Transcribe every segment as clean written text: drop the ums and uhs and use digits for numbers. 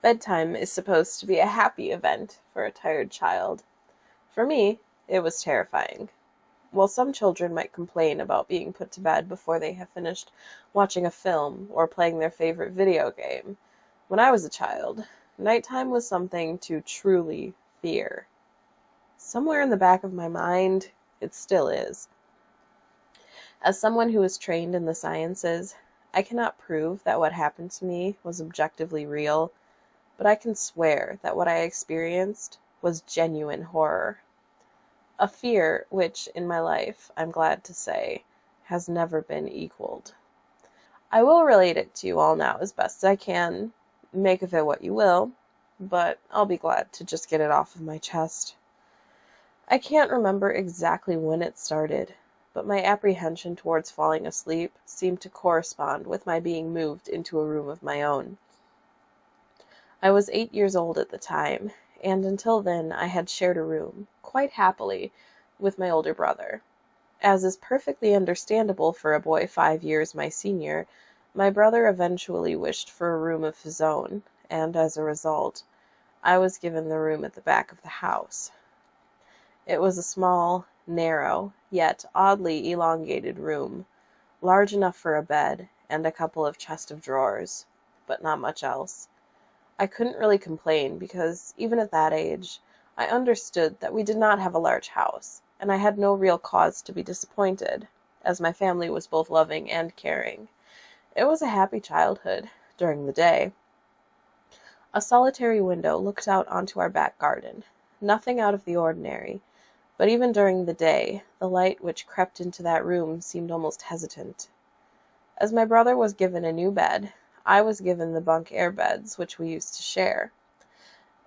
Bedtime is supposed to be a happy event for a tired child. For me, it was terrifying. While some children might complain about being put to bed before they have finished watching a film or playing their favorite video game, when I was a child, nighttime was something to truly fear. Somewhere in the back of my mind, it still is. As someone who is trained in the sciences, I cannot prove that what happened to me was objectively real, but I can swear that what I experienced was genuine horror. A fear which, in my life, I'm glad to say, has never been equaled. I will relate it to you all now as best I can. Make of it what you will, but I'll be glad to just get it off of my chest. I can't remember exactly when it started, but my apprehension towards falling asleep seemed to correspond with my being moved into a room of my own. I was 8 years old at the time, and until then I had shared a room, quite happily, with my older brother. As is perfectly understandable for a boy 5 years my senior, my brother eventually wished for a room of his own, and as a result, I was given the room at the back of the house. It was a small, narrow, yet oddly elongated room, large enough for a bed and a couple of chests of drawers, but not much else. I couldn't really complain because, even at that age, I understood that we did not have a large house, and I had no real cause to be disappointed, as my family was both loving and caring. It was a happy childhood, during the day. A solitary window looked out onto our back garden, nothing out of the ordinary, but even during the day, the light which crept into that room seemed almost hesitant. As my brother was given a new bed, I was given the bunk air beds which we used to share.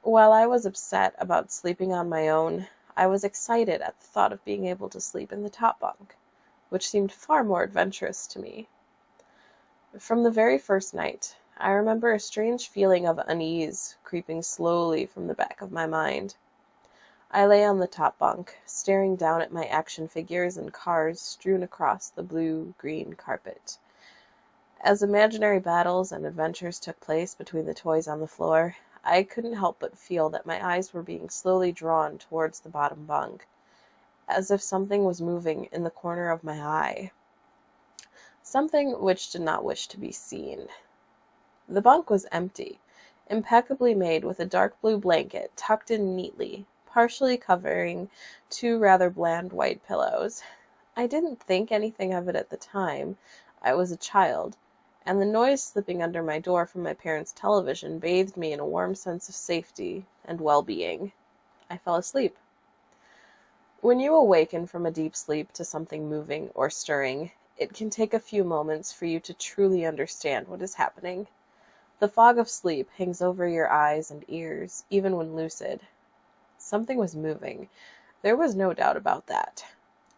While I was upset about sleeping on my own, I was excited at the thought of being able to sleep in the top bunk, which seemed far more adventurous to me. From the very first night, I remember a strange feeling of unease creeping slowly from the back of my mind. I lay on the top bunk, staring down at my action figures and cars strewn across the blue-green carpet. As imaginary battles and adventures took place between the toys on the floor, I couldn't help but feel that my eyes were being slowly drawn towards the bottom bunk, as if something was moving in the corner of my eye. Something which did not wish to be seen. The bunk was empty, impeccably made with a dark blue blanket tucked in neatly, partially covering two rather bland white pillows. I didn't think anything of it at the time. I was a child, and the noise slipping under my door from my parents' television bathed me in a warm sense of safety and well-being. I fell asleep. When you awaken from a deep sleep to something moving or stirring, it can take a few moments for you to truly understand what is happening. The fog of sleep hangs over your eyes and ears, even when lucid. Something was moving. There was no doubt about that.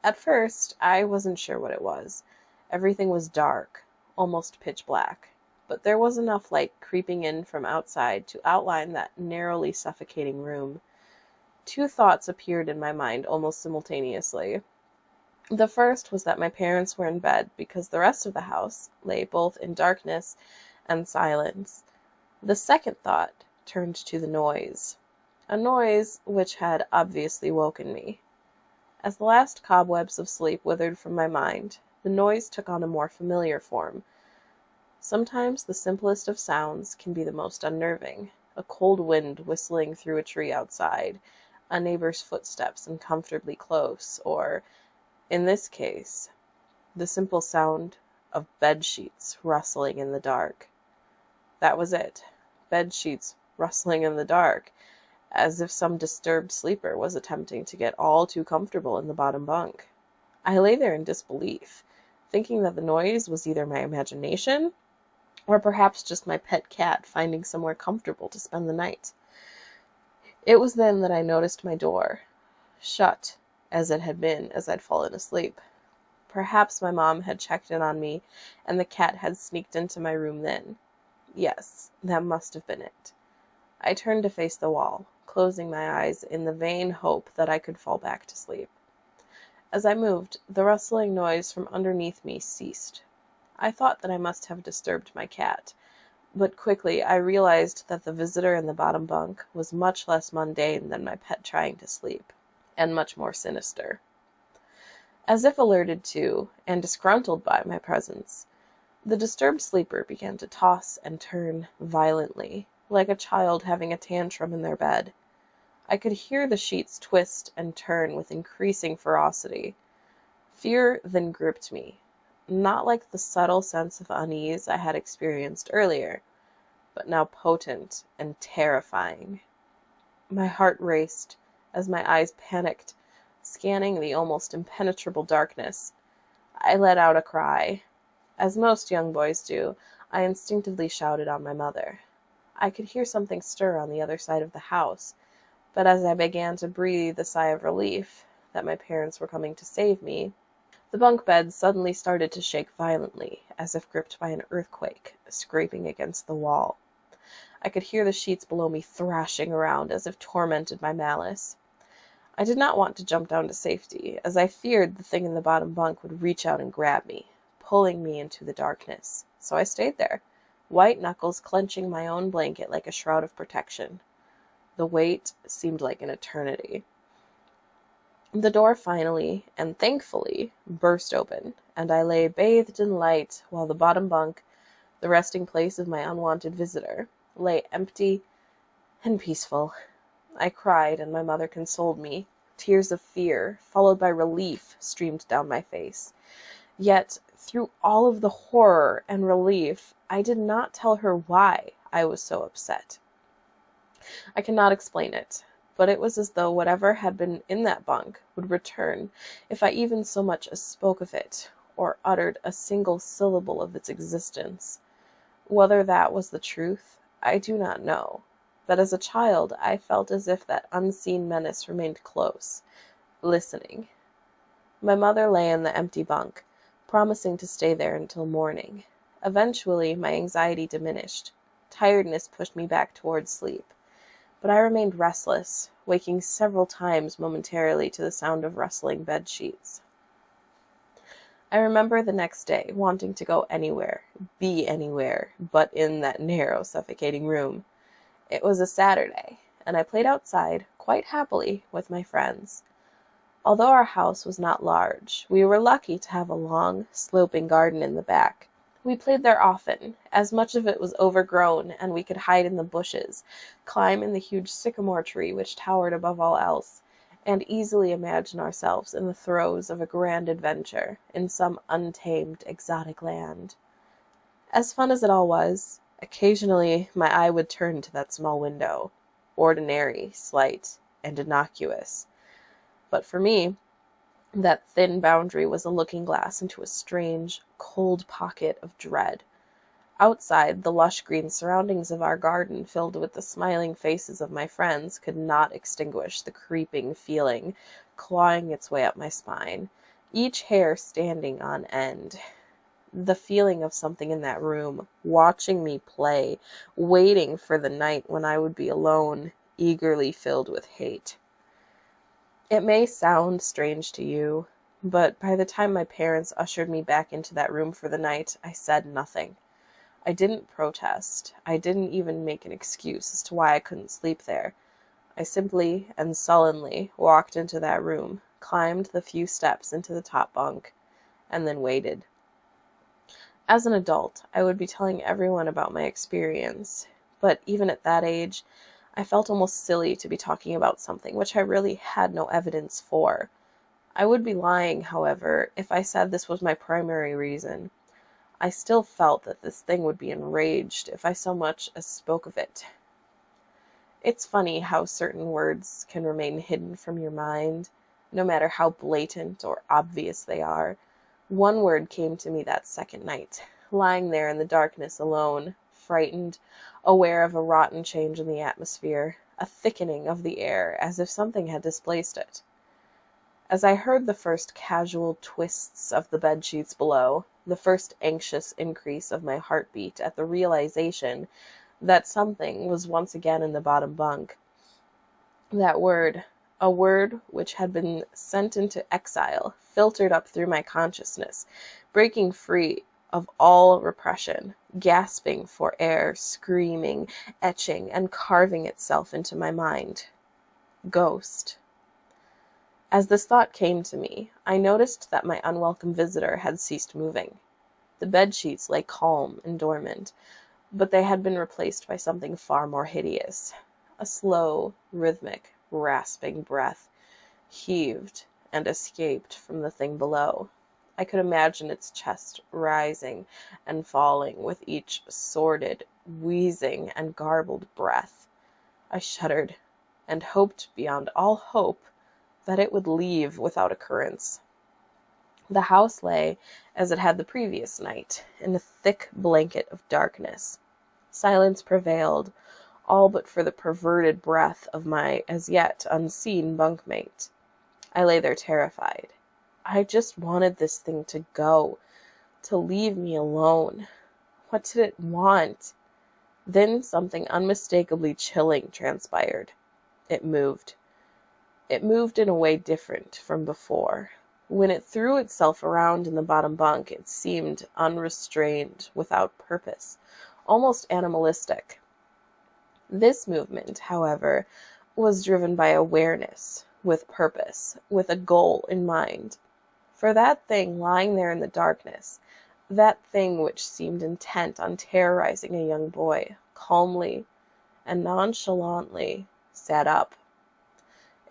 At first, I wasn't sure what it was. Everything was dark, almost pitch black, but there was enough light creeping in from outside to outline that narrowly suffocating room. Two thoughts appeared in my mind almost simultaneously. The first was that my parents were in bed because the rest of the house lay both in darkness and silence. The second thought turned to the noise, a noise which had obviously woken me. As the last cobwebs of sleep withered from my mind, the noise took on a more familiar form. Sometimes the simplest of sounds can be the most unnerving. A cold wind whistling through a tree outside, a neighbor's footsteps uncomfortably close, or, in this case, the simple sound of bed sheets rustling in the dark. That was it. Bed sheets rustling in the dark, as if some disturbed sleeper was attempting to get all too comfortable in the bottom bunk. I lay there in disbelief, thinking that the noise was either my imagination, or perhaps just my pet cat finding somewhere comfortable to spend the night. It was then that I noticed my door, shut as it had been as I'd fallen asleep. Perhaps my mom had checked in on me, and the cat had sneaked into my room then. Yes, that must have been it. I turned to face the wall, closing my eyes in the vain hope that I could fall back to sleep. As I moved, the rustling noise from underneath me ceased. I thought that I must have disturbed my cat, But quickly I realized that the visitor in the bottom bunk was much less mundane than my pet trying to sleep, and much more sinister. As if alerted to, and disgruntled by my presence, the disturbed sleeper began to toss and turn violently, like a child having a tantrum in their bed. I could hear the sheets twist and turn with increasing ferocity. Fear then gripped me, not like the subtle sense of unease I had experienced earlier, but now potent and terrifying. My heart raced as my eyes panicked, scanning the almost impenetrable darkness. I let out a cry. As most young boys do, I instinctively shouted on my mother. I could hear something stir on the other side of the house, but as I began to breathe a sigh of relief that my parents were coming to save me, the bunk bed suddenly started to shake violently, as if gripped by an earthquake, scraping against the wall. I could hear the sheets below me thrashing around as if tormented by malice. I did not want to jump down to safety, as I feared the thing in the bottom bunk would reach out and grab me, pulling me into the darkness. So I stayed there, white knuckles clenching my own blanket like a shroud of protection. The wait seemed like an eternity. The door finally, and thankfully, burst open, and I lay bathed in light while the bottom bunk, the resting place of my unwanted visitor, lay empty and peaceful. I cried, and my mother consoled me. Tears of fear, followed by relief, streamed down my face. Yet, through all of the horror and relief, I did not tell her why I was so upset. I cannot explain it, but it was as though whatever had been in that bunk would return if I even so much as spoke of it, or uttered a single syllable of its existence. Whether that was the truth, I do not know, but as a child I felt as if that unseen menace remained close, listening. My mother lay in the empty bunk, promising to stay there until morning. Eventually my anxiety diminished. Tiredness pushed me back towards sleep. But I remained restless, waking several times momentarily to the sound of rustling bed sheets. I remember the next day wanting to go anywhere, be anywhere, but in that narrow, suffocating room. It was a Saturday, and I played outside, quite happily, with my friends. Although our house was not large, we were lucky to have a long, sloping garden in the back. We played there often, as much of it was overgrown, and we could hide in the bushes, climb in the huge sycamore tree which towered above all else, and easily imagine ourselves in the throes of a grand adventure in some untamed, exotic land. As fun as it all was, occasionally my eye would turn to that small window, ordinary, slight, and innocuous. But for me, that thin boundary was a looking-glass into a strange, cold pocket of dread. Outside, the lush green surroundings of our garden, filled with the smiling faces of my friends, could not extinguish the creeping feeling clawing its way up my spine, each hair standing on end. The feeling of something in that room, watching me play, waiting for the night when I would be alone, eagerly filled with hate. It may sound strange to you, but by the time my parents ushered me back into that room for the night, I said nothing. I didn't protest. I didn't even make an excuse as to why I couldn't sleep there. I simply and sullenly walked into that room, climbed the few steps into the top bunk, and then waited. As an adult, I would be telling everyone about my experience, but even at that age, I felt almost silly to be talking about something which I really had no evidence for. I would be lying, however, if I said this was my primary reason. I still felt that this thing would be enraged if I so much as spoke of it. It's funny how certain words can remain hidden from your mind, no matter how blatant or obvious they are. One word came to me that second night, lying there in the darkness alone, frightened, aware of a rotten change in the atmosphere, a thickening of the air, as if something had displaced it. As I heard the first casual twists of the bedsheets below, the first anxious increase of my heartbeat at the realization that something was once again in the bottom bunk, that word, a word which had been sent into exile, filtered up through my consciousness, breaking free of all repression, gasping for air, screaming, etching, and carving itself into my mind. Ghost. As this thought came to me, I noticed that my unwelcome visitor had ceased moving. The bedsheets lay calm and dormant, but they had been replaced by something far more hideous. A slow, rhythmic, rasping breath heaved and escaped from the thing below. I could imagine its chest rising and falling with each sordid, wheezing, and garbled breath. I shuddered, and hoped beyond all hope that it would leave without occurrence. The house lay, as it had the previous night, in a thick blanket of darkness. Silence prevailed, all but for the perverted breath of my as yet unseen bunkmate. I lay there terrified. I just wanted this thing to go, to leave me alone. What did it want? Then something unmistakably chilling transpired. It moved. It moved in a way different from before. When it threw itself around in the bottom bunk, it seemed unrestrained, without purpose, almost animalistic. This movement, however, was driven by awareness, with purpose, with a goal in mind. For that thing lying there in the darkness, that thing which seemed intent on terrorizing a young boy, calmly and nonchalantly sat up.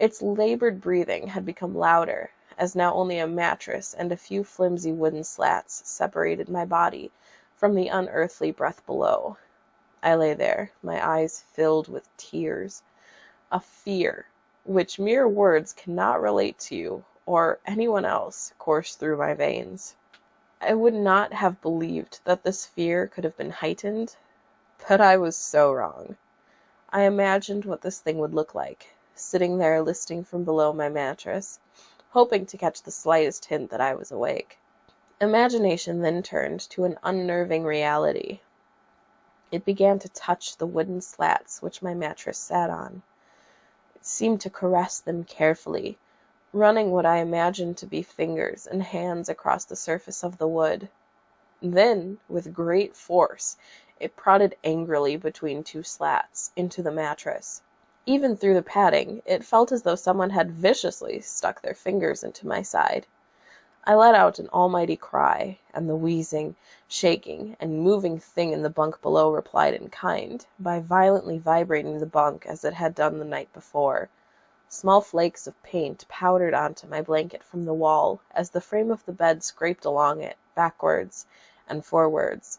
Its labored breathing had become louder, as now only a mattress and a few flimsy wooden slats separated my body from the unearthly breath below. I lay there, my eyes filled with tears. A fear, which mere words cannot relate to, or anyone else, coursed through my veins. I would not have believed that this fear could have been heightened, but I was so wrong. I imagined what this thing would look like, sitting there listening from below my mattress, hoping to catch the slightest hint that I was awake. Imagination then turned to an unnerving reality. It began to touch the wooden slats which my mattress sat on. It seemed to caress them carefully, running what I imagined to be fingers and hands across the surface of the wood. Then, with great force, it prodded angrily between two slats into the mattress. Even through the padding, it felt as though someone had viciously stuck their fingers into my side. I let out an almighty cry, and the wheezing, shaking, and moving thing in the bunk below replied in kind, by violently vibrating the bunk as it had done the night before. Small flakes of paint powdered onto my blanket from the wall as the frame of the bed scraped along it, backwards and forwards.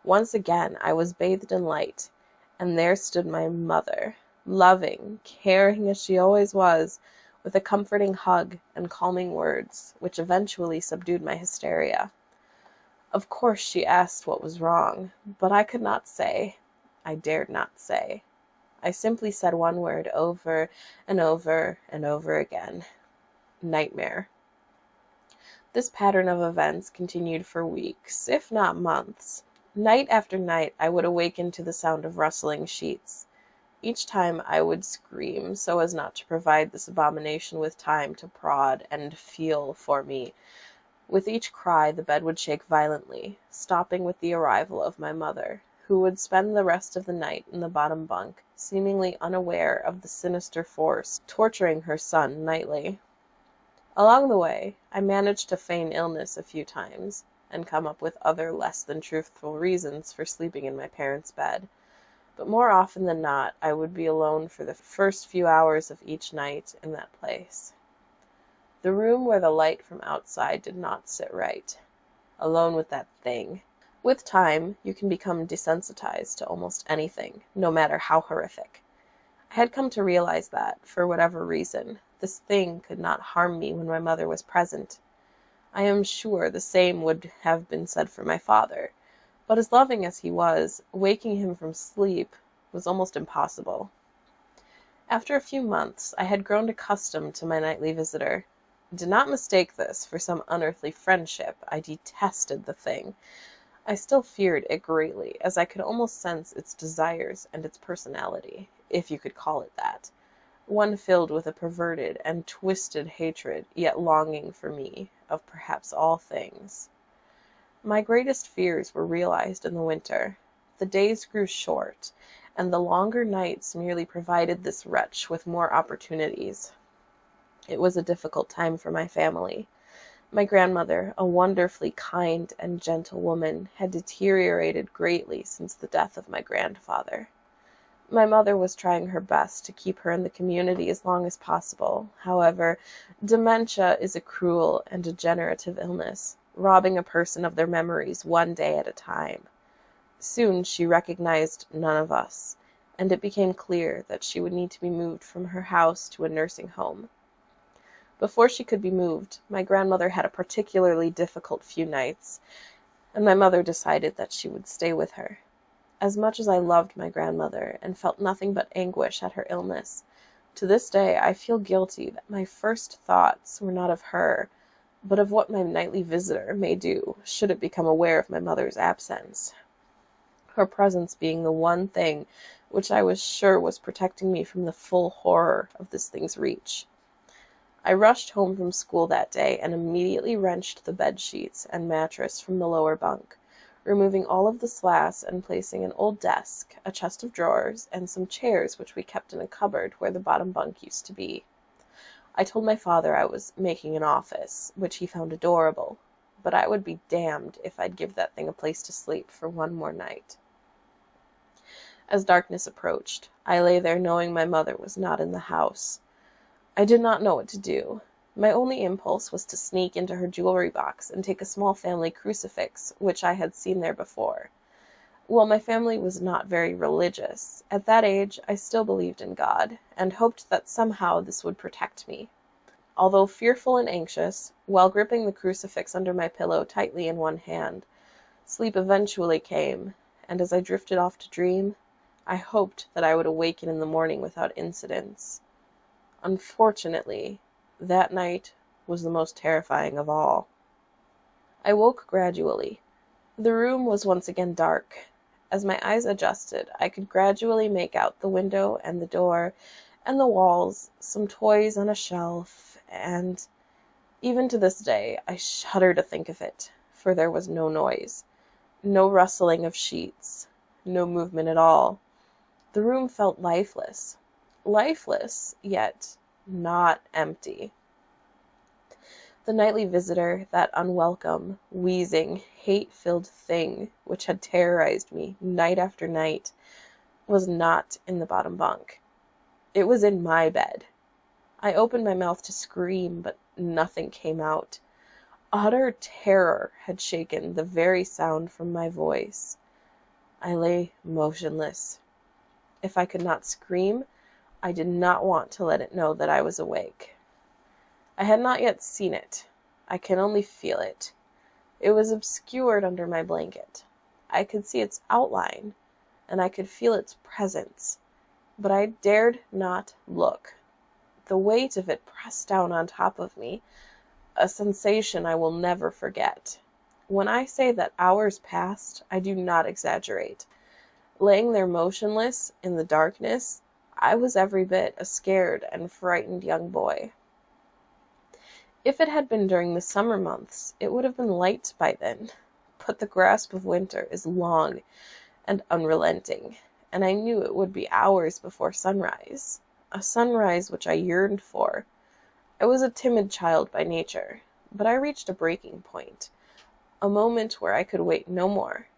Once again I was bathed in light, and there stood my mother, loving, caring as she always was, with a comforting hug and calming words, which eventually subdued my hysteria. Of course she asked what was wrong, but I could not say. I dared not say. I simply said one word over and over and over again. Nightmare. This pattern of events continued for weeks, if not months. Night after night I would awaken to the sound of rustling sheets. Each time I would scream so as not to provide this abomination with time to prod and feel for me. With each cry the bed would shake violently, stopping with the arrival of my mother, who would spend the rest of the night in the bottom bunk, seemingly unaware of the sinister force torturing her son nightly. Along the way, I managed to feign illness a few times, and come up with other less than truthful reasons for sleeping in my parents' bed. But more often than not, I would be alone for the first few hours of each night in that place. The room where the light from outside did not sit right. Alone with that thing. With time, you can become desensitized to almost anything, no matter how horrific. I had come to realize that, for whatever reason, this thing could not harm me when my mother was present. I am sure the same would have been said for my father, but as loving as he was, waking him from sleep was almost impossible. After a few months, I had grown accustomed to my nightly visitor. Do not mistake this for some unearthly friendship. I detested the thing. I still feared it greatly, as I could almost sense its desires and its personality, if you could call it that, one filled with a perverted and twisted hatred, yet longing for me, of perhaps all things. My greatest fears were realized in the winter. The days grew short, and the longer nights merely provided this wretch with more opportunities. It was a difficult time for my family. My grandmother, a wonderfully kind and gentle woman, had deteriorated greatly since the death of my grandfather. My mother was trying her best to keep her in the community as long as possible. However, dementia is a cruel and degenerative illness, robbing a person of their memories one day at a time. Soon she recognized none of us, and it became clear that she would need to be moved from her house to a nursing home. Before she could be moved, my grandmother had a particularly difficult few nights, and my mother decided that she would stay with her. As much as I loved my grandmother and felt nothing but anguish at her illness, to this day I feel guilty that my first thoughts were not of her, but of what my nightly visitor may do should it become aware of my mother's absence. Her presence being the one thing which I was sure was protecting me from the full horror of this thing's reach. I rushed home from school that day and immediately wrenched the bed sheets and mattress from the lower bunk, removing all of the slats and placing an old desk, a chest of drawers, and some chairs which we kept in a cupboard where the bottom bunk used to be. I told my father I was making an office, which he found adorable, but I would be damned if I'd give that thing a place to sleep for one more night. As darkness approached, I lay there knowing my mother was not in the house. I did not know what to do. My only impulse was to sneak into her jewelry box and take a small family crucifix, which I had seen there before. While my family was not very religious, at that age I still believed in God, and hoped that somehow this would protect me. Although fearful and anxious, while gripping the crucifix under my pillow tightly in one hand, sleep eventually came, and as I drifted off to dream, I hoped that I would awaken in the morning without incidents. Unfortunately, that night was the most terrifying of all. I woke gradually. The room was once again dark. As my eyes adjusted, I could gradually make out the window and the door and the walls, some toys on a shelf, and even to this day I shudder to think of it, for there was no noise, no rustling of sheets, no movement at all. The room felt lifeless, yet not empty. The nightly visitor, that unwelcome, wheezing, hate-filled thing which had terrorized me night after night, was not in the bottom bunk. It was in my bed. I opened my mouth to scream, but nothing came out. Utter terror had shaken the very sound from my voice. I lay motionless. If I could not scream, I did not want to let it know that I was awake. I had not yet seen it. I can only feel it. It was obscured under my blanket. I could see its outline, and I could feel its presence, but I dared not look. The weight of it pressed down on top of me, a sensation I will never forget. When I say that hours passed, I do not exaggerate. Laying there motionless in the darkness, I was every bit a scared and frightened young boy. If it had been during the summer months, it would have been light by then, but the grasp of winter is long and unrelenting, and I knew it would be hours before sunrise, a sunrise which I yearned for. I was a timid child by nature, but I reached a breaking point, a moment where I could wait no more,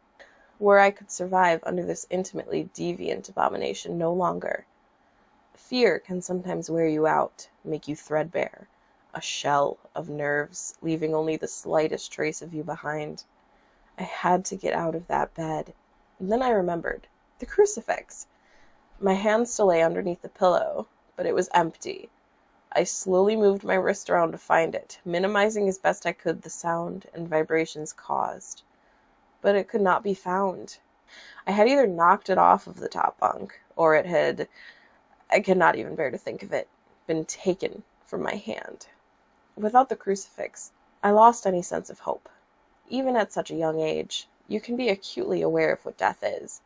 where I could survive under this intimately deviant abomination no longer. Fear can sometimes wear you out, make you threadbare, a shell of nerves, leaving only the slightest trace of you behind. I had to get out of that bed. And then I remembered. The crucifix! My hand still lay underneath the pillow, but it was empty. I slowly moved my wrist around to find it, minimizing as best I could the sound and vibrations caused. But it could not be found. I had either knocked it off of the top bunk, or it had, I cannot even bear to think of it, been taken from my hand. Without the crucifix, I lost any sense of hope. Even at such a young age, you can be acutely aware of what death is,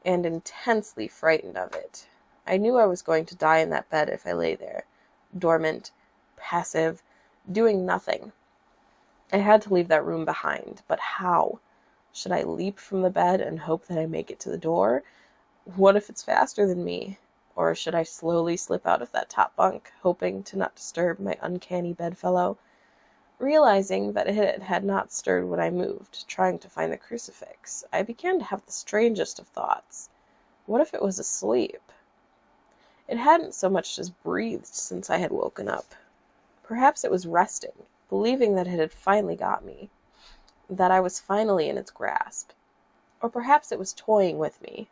and intensely frightened of it. I knew I was going to die in that bed if I lay there, dormant, passive, doing nothing. I had to leave that room behind, but how? Should I leap from the bed and hope that I make it to the door? What if it's faster than me? Or should I slowly slip out of that top bunk, hoping to not disturb my uncanny bedfellow? Realizing that it had not stirred when I moved, trying to find the crucifix, I began to have the strangest of thoughts. What if it was asleep? It hadn't so much as breathed since I had woken up. Perhaps it was resting, believing that it had finally got me, that I was finally in its grasp. Or perhaps it was toying with me.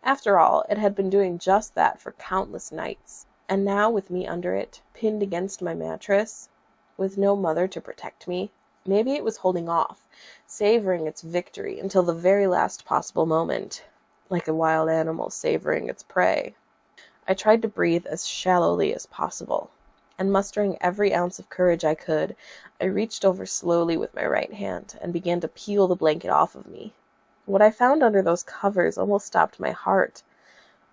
After all, it had been doing just that for countless nights, and now with me under it, pinned against my mattress, with no mother to protect me, maybe it was holding off, savoring its victory until the very last possible moment, like a wild animal savoring its prey. I tried to breathe as shallowly as possible, and mustering every ounce of courage I could, I reached over slowly with my right hand and began to peel the blanket off of me. What I found under those covers almost stopped my heart.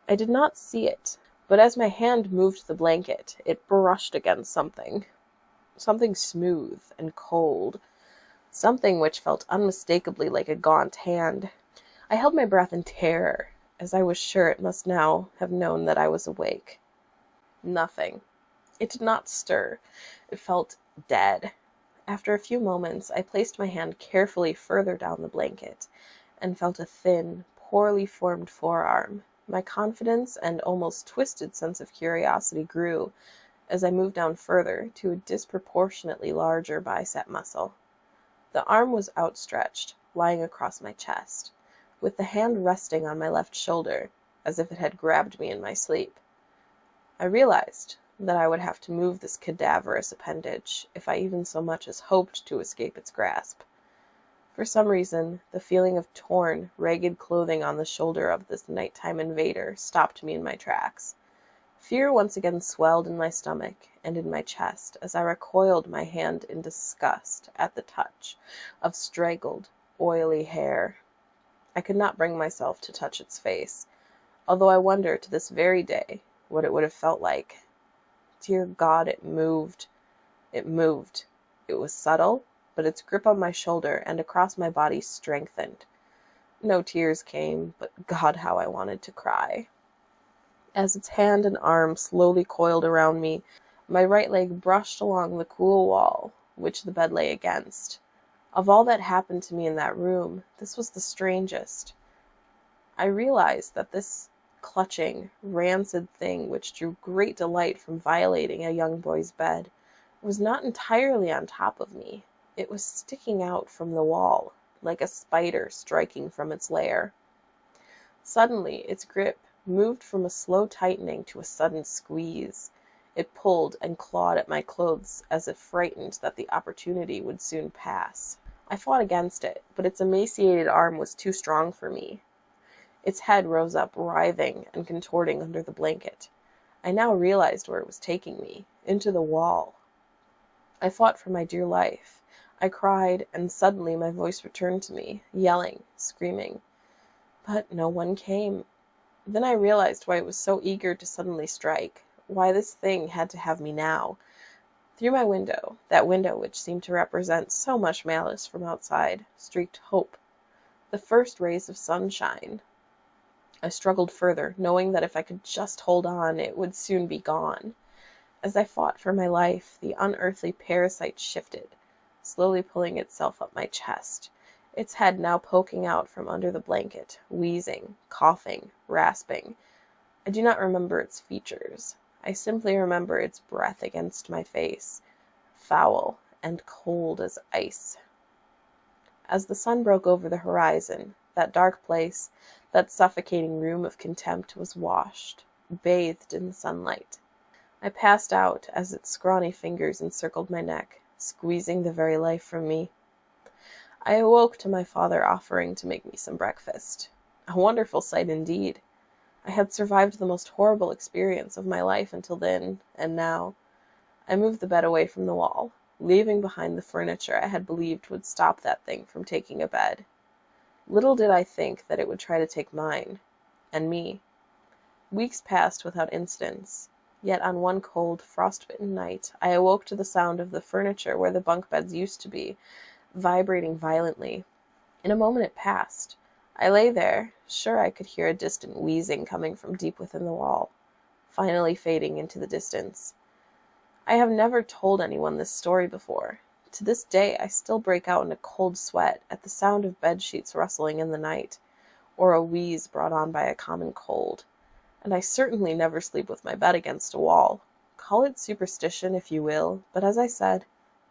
I did not see it, but as my hand moved the blanket, it brushed against something. Something smooth and cold. Something which felt unmistakably like a gaunt hand. I held my breath in terror, as I was sure it must now have known that I was awake. Nothing. It did not stir. It felt dead. After a few moments, I placed my hand carefully further down the blanket, and felt a thin, poorly formed forearm. My confidence and almost twisted sense of curiosity grew as I moved down further to a disproportionately larger bicep muscle. The arm was outstretched, lying across my chest, with the hand resting on my left shoulder, as if it had grabbed me in my sleep. I realized that I would have to move this cadaverous appendage if I even so much as hoped to escape its grasp. For some reason, the feeling of torn, ragged clothing on the shoulder of this nighttime invader stopped me in my tracks. Fear once again swelled in my stomach and in my chest as I recoiled my hand in disgust at the touch of straggled, oily hair. I could not bring myself to touch its face, although I wonder to this very day what it would have felt like. Dear God, it moved. It moved. It was subtle, but its grip on my shoulder and across my body strengthened. No tears came, but God, how I wanted to cry. As its hand and arm slowly coiled around me, my right leg brushed along the cool wall, which the bed lay against. Of all that happened to me in that room, this was the strangest. I realized that this clutching, rancid thing which drew great delight from violating a young boy's bed was not entirely on top of me. It was sticking out from the wall, like a spider striking from its lair. Suddenly, its grip moved from a slow tightening to a sudden squeeze. It pulled and clawed at my clothes as if frightened that the opportunity would soon pass. I fought against it, but its emaciated arm was too strong for me. Its head rose up, writhing and contorting under the blanket. I now realized where it was taking me, into the wall. I fought for my dear life. I cried, and suddenly my voice returned to me, yelling, screaming. But no one came. Then I realized why it was so eager to suddenly strike, why this thing had to have me now. Through my window, that window which seemed to represent so much malice from outside, streaked hope, the first rays of sunshine. I struggled further, knowing that if I could just hold on, it would soon be gone. As I fought for my life, the unearthly parasite shifted, slowly pulling itself up my chest, its head now poking out from under the blanket, wheezing, coughing, rasping. I do not remember its features. I simply remember its breath against my face, foul and cold as ice. As the sun broke over the horizon, that dark place, that suffocating room of contempt was washed, bathed in the sunlight. I passed out as its scrawny fingers encircled my neck, squeezing the very life from me. I awoke to my father offering to make me some breakfast. A wonderful sight indeed. I had survived the most horrible experience of my life until then, and now. I moved the bed away from the wall, leaving behind the furniture I had believed would stop that thing from taking a bed. Little did I think that it would try to take mine, and me. Weeks passed without incidents, yet on one cold, frost-bitten night I awoke to the sound of the furniture where the bunk beds used to be, vibrating violently. In a moment it passed. I lay there, sure I could hear a distant wheezing coming from deep within the wall, finally fading into the distance. I have never told anyone this story before. To this day I still break out in a cold sweat at the sound of bedsheets rustling in the night, or a wheeze brought on by a common cold. And I certainly never sleep with my bed against a wall. Call it superstition if you will, but as I said,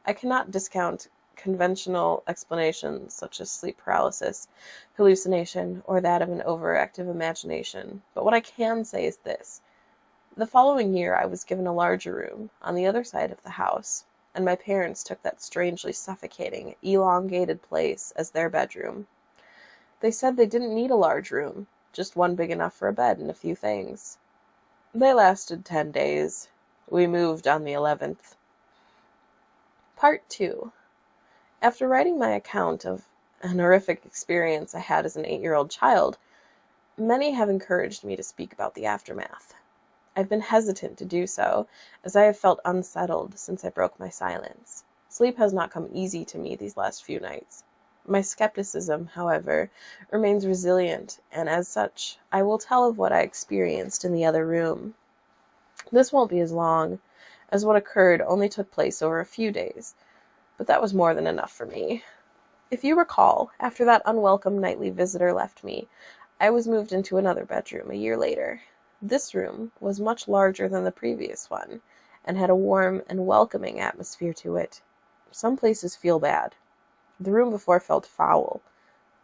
I cannot discount conventional explanations such as sleep paralysis, hallucination, or that of an overactive imagination. But what I can say is this. The following year I was given a larger room on the other side of the house, and my parents took that strangely suffocating, elongated place as their bedroom. They said they didn't need a large room, just one big enough for a bed and a few things. They lasted 10 days. We moved on the 11th. Part 2. After writing my account of an horrific experience I had as an 8-year-old child, many have encouraged me to speak about the aftermath. I've been hesitant to do so, as I have felt unsettled since I broke my silence. Sleep has not come easy to me these last few nights. My skepticism, however, remains resilient, and as such, I will tell of what I experienced in the other room. This won't be as long, as what occurred only took place over a few days, but that was more than enough for me. If you recall, after that unwelcome nightly visitor left me, I was moved into another bedroom a year later. This room was much larger than the previous one, and had a warm and welcoming atmosphere to it. Some places feel bad. The room before felt foul,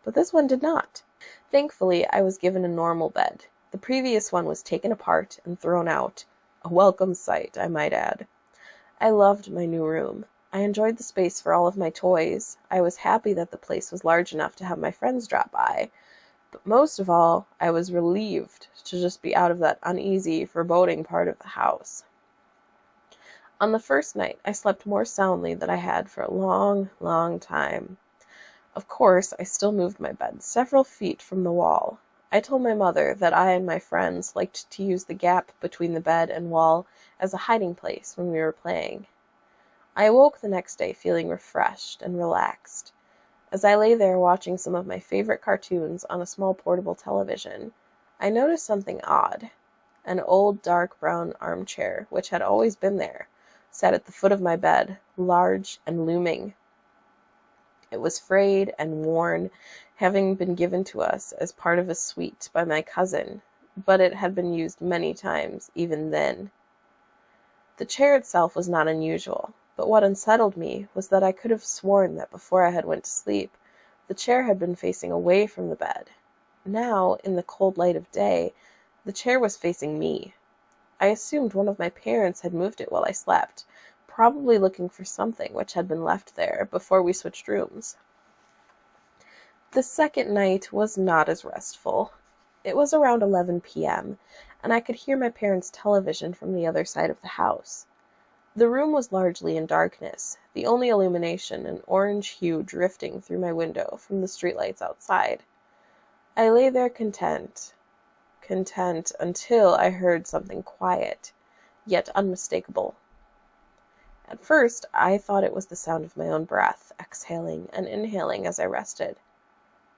but this one did not. Thankfully, I was given a normal bed. The previous one was taken apart and thrown out. A welcome sight, I might add. I loved my new room. I enjoyed the space for all of my toys. I was happy that the place was large enough to have my friends drop by. But most of all, I was relieved to just be out of that uneasy, foreboding part of the house. On the first night, I slept more soundly than I had for a long, long time. Of course, I still moved my bed several feet from the wall. I told my mother that I and my friends liked to use the gap between the bed and wall as a hiding place when we were playing. I awoke the next day feeling refreshed and relaxed. As I lay there watching some of my favorite cartoons on a small portable television, I noticed something odd. An old dark brown armchair, which had always been there, sat at the foot of my bed, large and looming. It was frayed and worn, having been given to us as part of a suite by my cousin, but it had been used many times even then. The chair itself was not unusual, but what unsettled me was that I could have sworn that before I had went to sleep, the chair had been facing away from the bed. Now, in the cold light of day, the chair was facing me. I assumed one of my parents had moved it while I slept, probably looking for something which had been left there before we switched rooms. The second night was not as restful. It was around 11 p.m., and I could hear my parents' television from the other side of the house. The room was largely in darkness, the only illumination an orange hue drifting through my window from the streetlights outside. I lay there content until I heard something quiet, yet unmistakable. At first, I thought it was the sound of my own breath, exhaling and inhaling as I rested.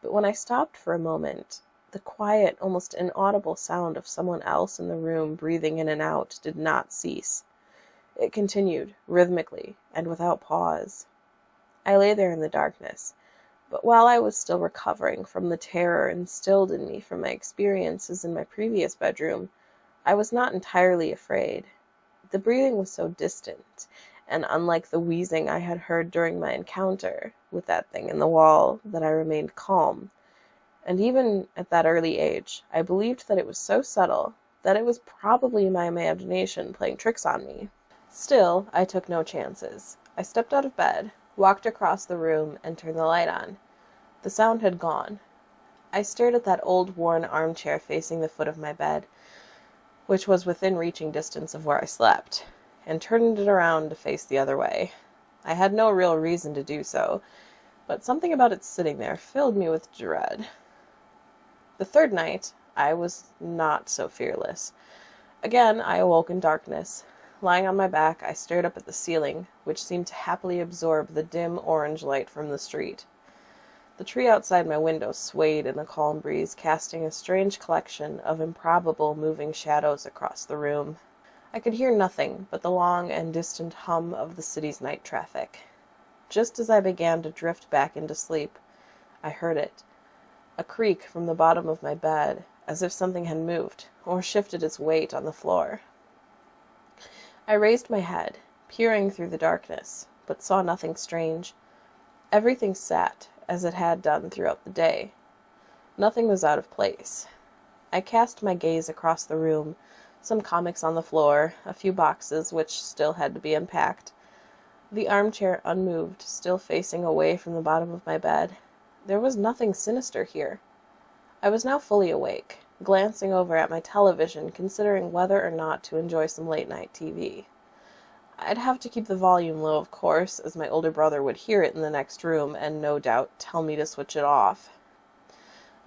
But when I stopped for a moment, the quiet, almost inaudible sound of someone else in the room breathing in and out did not cease. It continued, rhythmically, and without pause. I lay there in the darkness, but while I was still recovering from the terror instilled in me from my experiences in my previous bedroom, I was not entirely afraid. The breathing was so distant, and unlike the wheezing I had heard during my encounter with that thing in the wall, that I remained calm. And even at that early age, I believed that it was so subtle that it was probably my imagination playing tricks on me. Still, I took no chances. I stepped out of bed, walked across the room, and turned the light on. The sound had gone. I stared at that old worn armchair facing the foot of my bed, which was within reaching distance of where I slept, and turned it around to face the other way. I had no real reason to do so, but something about it sitting there filled me with dread. The third night, I was not so fearless. Again, I awoke in darkness. Lying on my back, I stared up at the ceiling, which seemed to happily absorb the dim orange light from the street. The tree outside my window swayed in the calm breeze, casting a strange collection of improbable moving shadows across the room. I could hear nothing but the long and distant hum of the city's night traffic. Just as I began to drift back into sleep, I heard it, a creak from the bottom of my bed, as if something had moved or shifted its weight on the floor. I raised my head, peering through the darkness, but saw nothing strange. Everything sat as it had done throughout the day. Nothing was out of place. I cast my gaze across the room, some comics on the floor, a few boxes which still had to be unpacked, the armchair unmoved, still facing away from the bottom of my bed. There was nothing sinister here. I was now fully awake, glancing over at my television, considering whether or not to enjoy some late-night TV. I'd have to keep the volume low, of course, as my older brother would hear it in the next room and no doubt tell me to switch it off.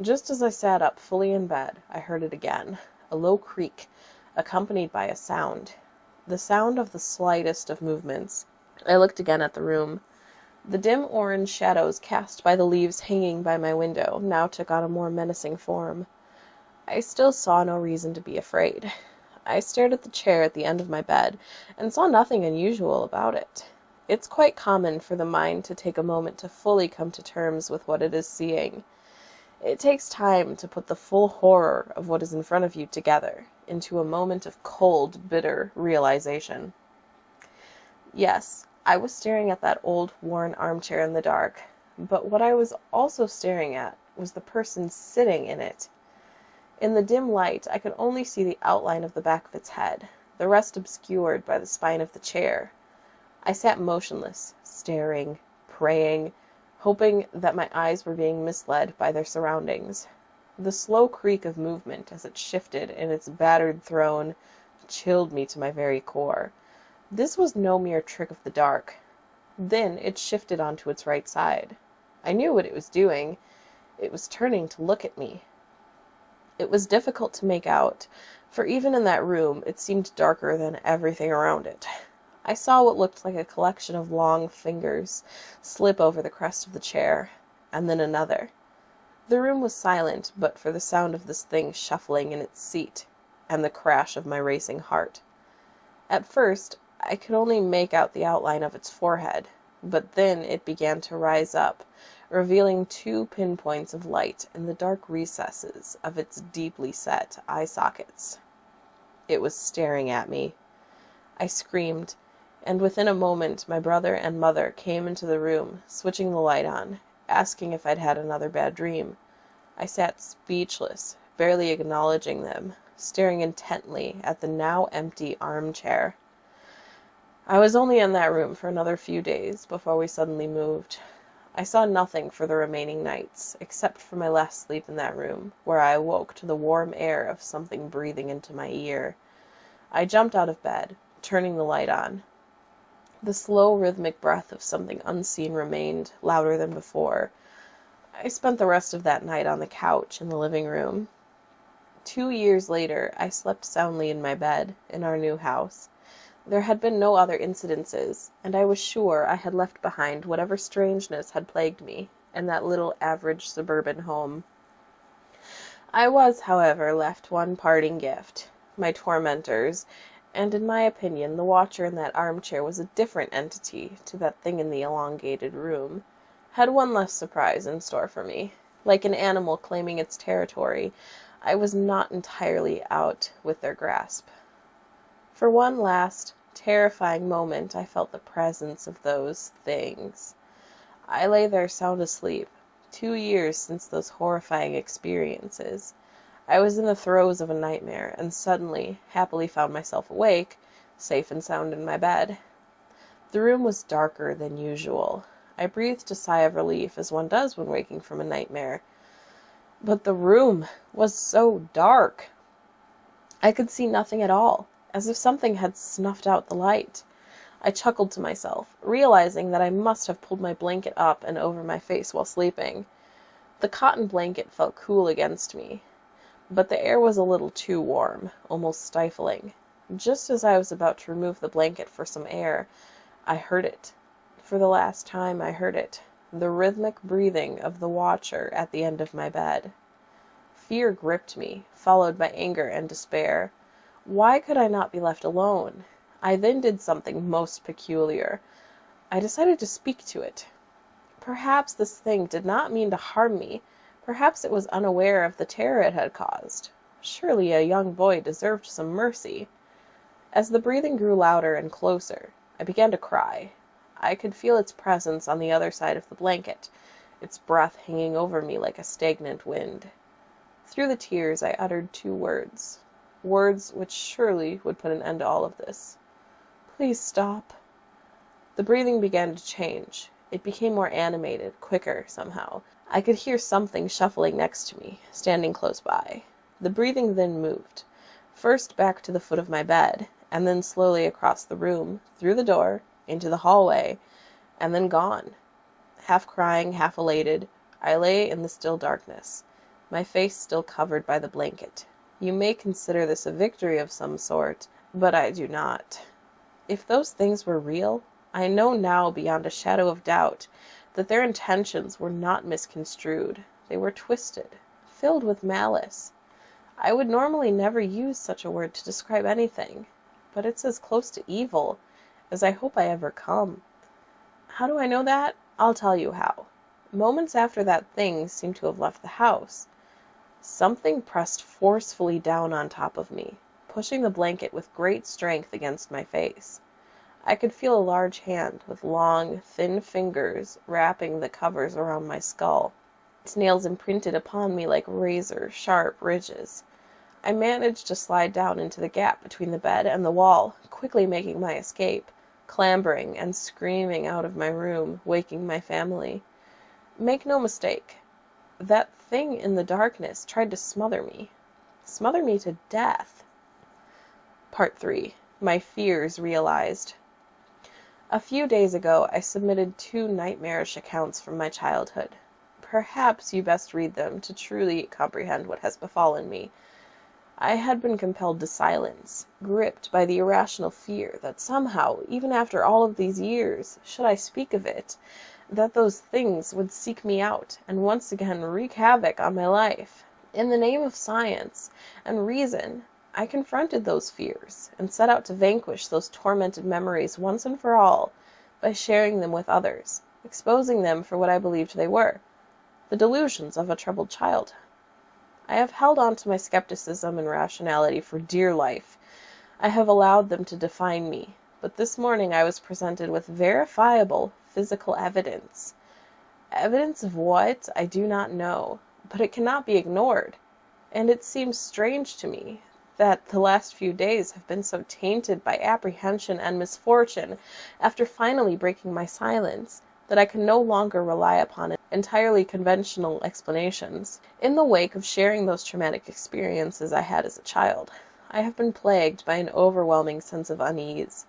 Just as I sat up fully in bed, I heard it again, a low creak, accompanied by a sound. The sound of the slightest of movements. I looked again at the room. The dim orange shadows cast by the leaves hanging by my window now took on a more menacing form. I still saw no reason to be afraid. I stared at the chair at the end of my bed, and saw nothing unusual about it. It's quite common for the mind to take a moment to fully come to terms with what it is seeing. It takes time to put the full horror of what is in front of you together into a moment of cold, bitter realization. Yes, I was staring at that old, worn armchair in the dark, but what I was also staring at was the person sitting in it. In the dim light, I could only see the outline of the back of its head, the rest obscured by the spine of the chair. I sat motionless, staring, praying, hoping that my eyes were being misled by their surroundings. The slow creak of movement as it shifted in its battered throne chilled me to my very core. This was no mere trick of the dark. Then it shifted onto its right side. I knew what it was doing. It was turning to look at me. It was difficult to make out, for even in that room it seemed darker than everything around it. I saw what looked like a collection of long fingers slip over the crest of the chair, and then another. The room was silent but for the sound of this thing shuffling in its seat, and the crash of my racing heart. At first, I could only make out the outline of its forehead, but then it began to rise up, revealing 2 pinpoints of light in the dark recesses of its deeply set eye sockets. It was staring at me. I screamed, and within a moment my brother and mother came into the room, switching the light on, asking if I'd had another bad dream. I sat speechless, barely acknowledging them, staring intently at the now empty armchair. I was only in that room for another few days before we suddenly moved. I saw nothing for the remaining nights, except for my last sleep in that room, where I awoke to the warm air of something breathing into my ear. I jumped out of bed, turning the light on. The slow, rhythmic breath of something unseen remained, louder than before. I spent the rest of that night on the couch in the living room. 2 years later, I slept soundly in my bed, in our new house. There had been no other incidences, and I was sure I had left behind whatever strangeness had plagued me in that little average suburban home. I was, however, left one parting gift, my tormentors, and in my opinion the watcher in that armchair was a different entity to that thing in the elongated room, had one less surprise in store for me. Like an animal claiming its territory, I was not entirely out with their grasp. For one last, terrifying moment, I felt the presence of those things. I lay there sound asleep, 2 years since those horrifying experiences. I was in the throes of a nightmare, and suddenly, happily found myself awake, safe and sound in my bed. The room was darker than usual. I breathed a sigh of relief, as one does when waking from a nightmare. But the room was so dark. I could see nothing at all, as if something had snuffed out the light. I chuckled to myself, realizing that I must have pulled my blanket up and over my face while sleeping. The cotton blanket felt cool against me, but the air was a little too warm, almost stifling. Just as I was about to remove the blanket for some air, I heard it. For the last time, I heard it. the rhythmic breathing of the watcher at the end of my bed. Fear gripped me, followed by anger and despair. Why could I not be left alone? I then did something most peculiar. I decided to speak to it. Perhaps this thing did not mean to harm me. Perhaps it was unaware of the terror it had caused. Surely a young boy deserved some mercy. As the breathing grew louder and closer, I began to cry. I could feel its presence on the other side of the blanket, its breath hanging over me like a stagnant wind. Through the tears, I uttered 2 words. Words which surely would put an end to all of this. Please stop. The breathing began to change. It became more animated, quicker, somehow. I could hear something shuffling next to me, standing close by. The breathing then moved, first back to the foot of my bed, and then slowly across the room, through the door, into the hallway, and then gone. Half crying, half elated, I lay in the still darkness, my face still covered by the blanket. You may consider this a victory of some sort, but I do not. If those things were real, I know now beyond a shadow of doubt that their intentions were not misconstrued. They were twisted, filled with malice. I would normally never use such a word to describe anything, but it's as close to evil as I hope I ever come. How do I know that? I'll tell you how. Moments after that thing seemed to have left the house, something pressed forcefully down on top of me, pushing the blanket with great strength against my face. I could feel a large hand with long, thin fingers wrapping the covers around my skull, its nails imprinted upon me like razor-sharp ridges. I managed to slide down into the gap between the bed and the wall, quickly making my escape, clambering and screaming out of my room, waking my family. Make no mistake, that thing in the darkness tried to smother me to death. Part 3. My fears realized. A few days ago, I submitted 2 nightmarish accounts from my childhood. Perhaps you best read them to truly comprehend what has befallen me. I had been compelled to silence, gripped by the irrational fear that somehow, even after all of these years, should I speak of it, that those things would seek me out and once again wreak havoc on my life. In the name of science and reason, I confronted those fears and set out to vanquish those tormented memories once and for all by sharing them with others, exposing them for what I believed they were, the delusions of a troubled child. I have held on to my skepticism and rationality for dear life. I have allowed them to define me, but this morning I was presented with verifiable physical evidence. Evidence of what? I do not know, but it cannot be ignored, and it seems strange to me that the last few days have been so tainted by apprehension and misfortune after finally breaking my silence, that I can no longer rely upon entirely conventional explanations. In the wake of sharing those traumatic experiences I had as a child, I have been plagued by an overwhelming sense of unease.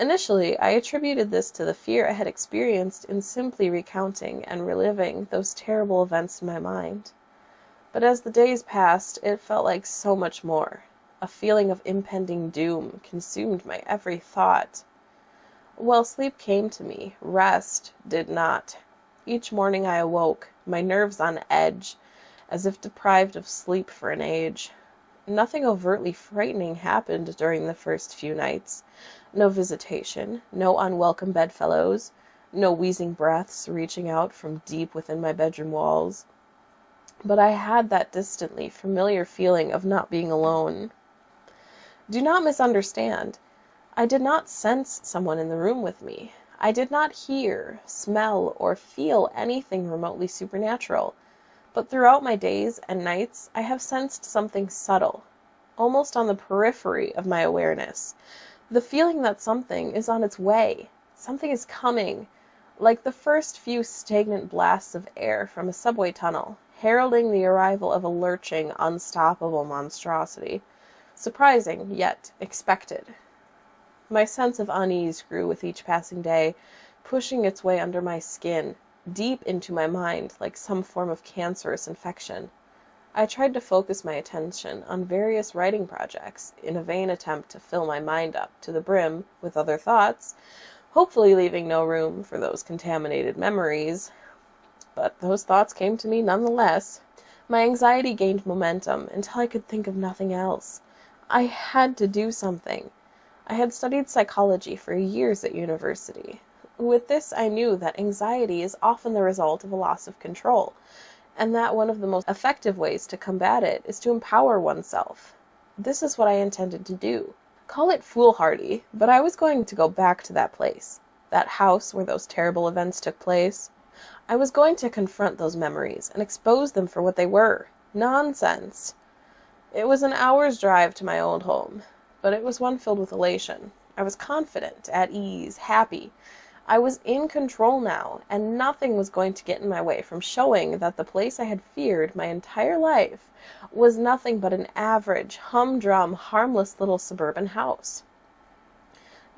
Initially, I attributed this to the fear I had experienced in simply recounting and reliving those terrible events in my mind. But as the days passed, it felt like so much more. A feeling of impending doom consumed my every thought. While sleep came to me, rest did not. Each morning I awoke, my nerves on edge, as if deprived of sleep for an age. Nothing overtly frightening happened during the first few nights. No visitation, no unwelcome bedfellows, no wheezing breaths reaching out from deep within my bedroom walls. But I had that distantly familiar feeling of not being alone. Do not misunderstand. I did not sense someone in the room with me. I did not hear, smell, or feel anything remotely supernatural. But throughout my days and nights, I have sensed something subtle, almost on the periphery of my awareness. The feeling that something is on its way, something is coming, like the first few stagnant blasts of air from a subway tunnel, heralding the arrival of a lurching, unstoppable monstrosity. Surprising, yet expected. My sense of unease grew with each passing day, pushing its way under my skin, deep into my mind like some form of cancerous infection. I tried to focus my attention on various writing projects in a vain attempt to fill my mind up to the brim with other thoughts, hopefully leaving no room for those contaminated memories. But those thoughts came to me nonetheless. My anxiety gained momentum until I could think of nothing else. I had to do something. I had studied psychology for years at university. With this, I knew that anxiety is often the result of a loss of control, and that one of the most effective ways to combat it is to empower oneself. This is what I intended to do. Call it foolhardy, but I was going to go back to that place, that house where those terrible events took place. I was going to confront those memories and expose them for what they were. Nonsense. It was an hour's drive to my old home, but it was one filled with elation. I was confident, at ease, happy. I was in control now, and nothing was going to get in my way from showing that the place I had feared my entire life was nothing but an average, humdrum, harmless little suburban house.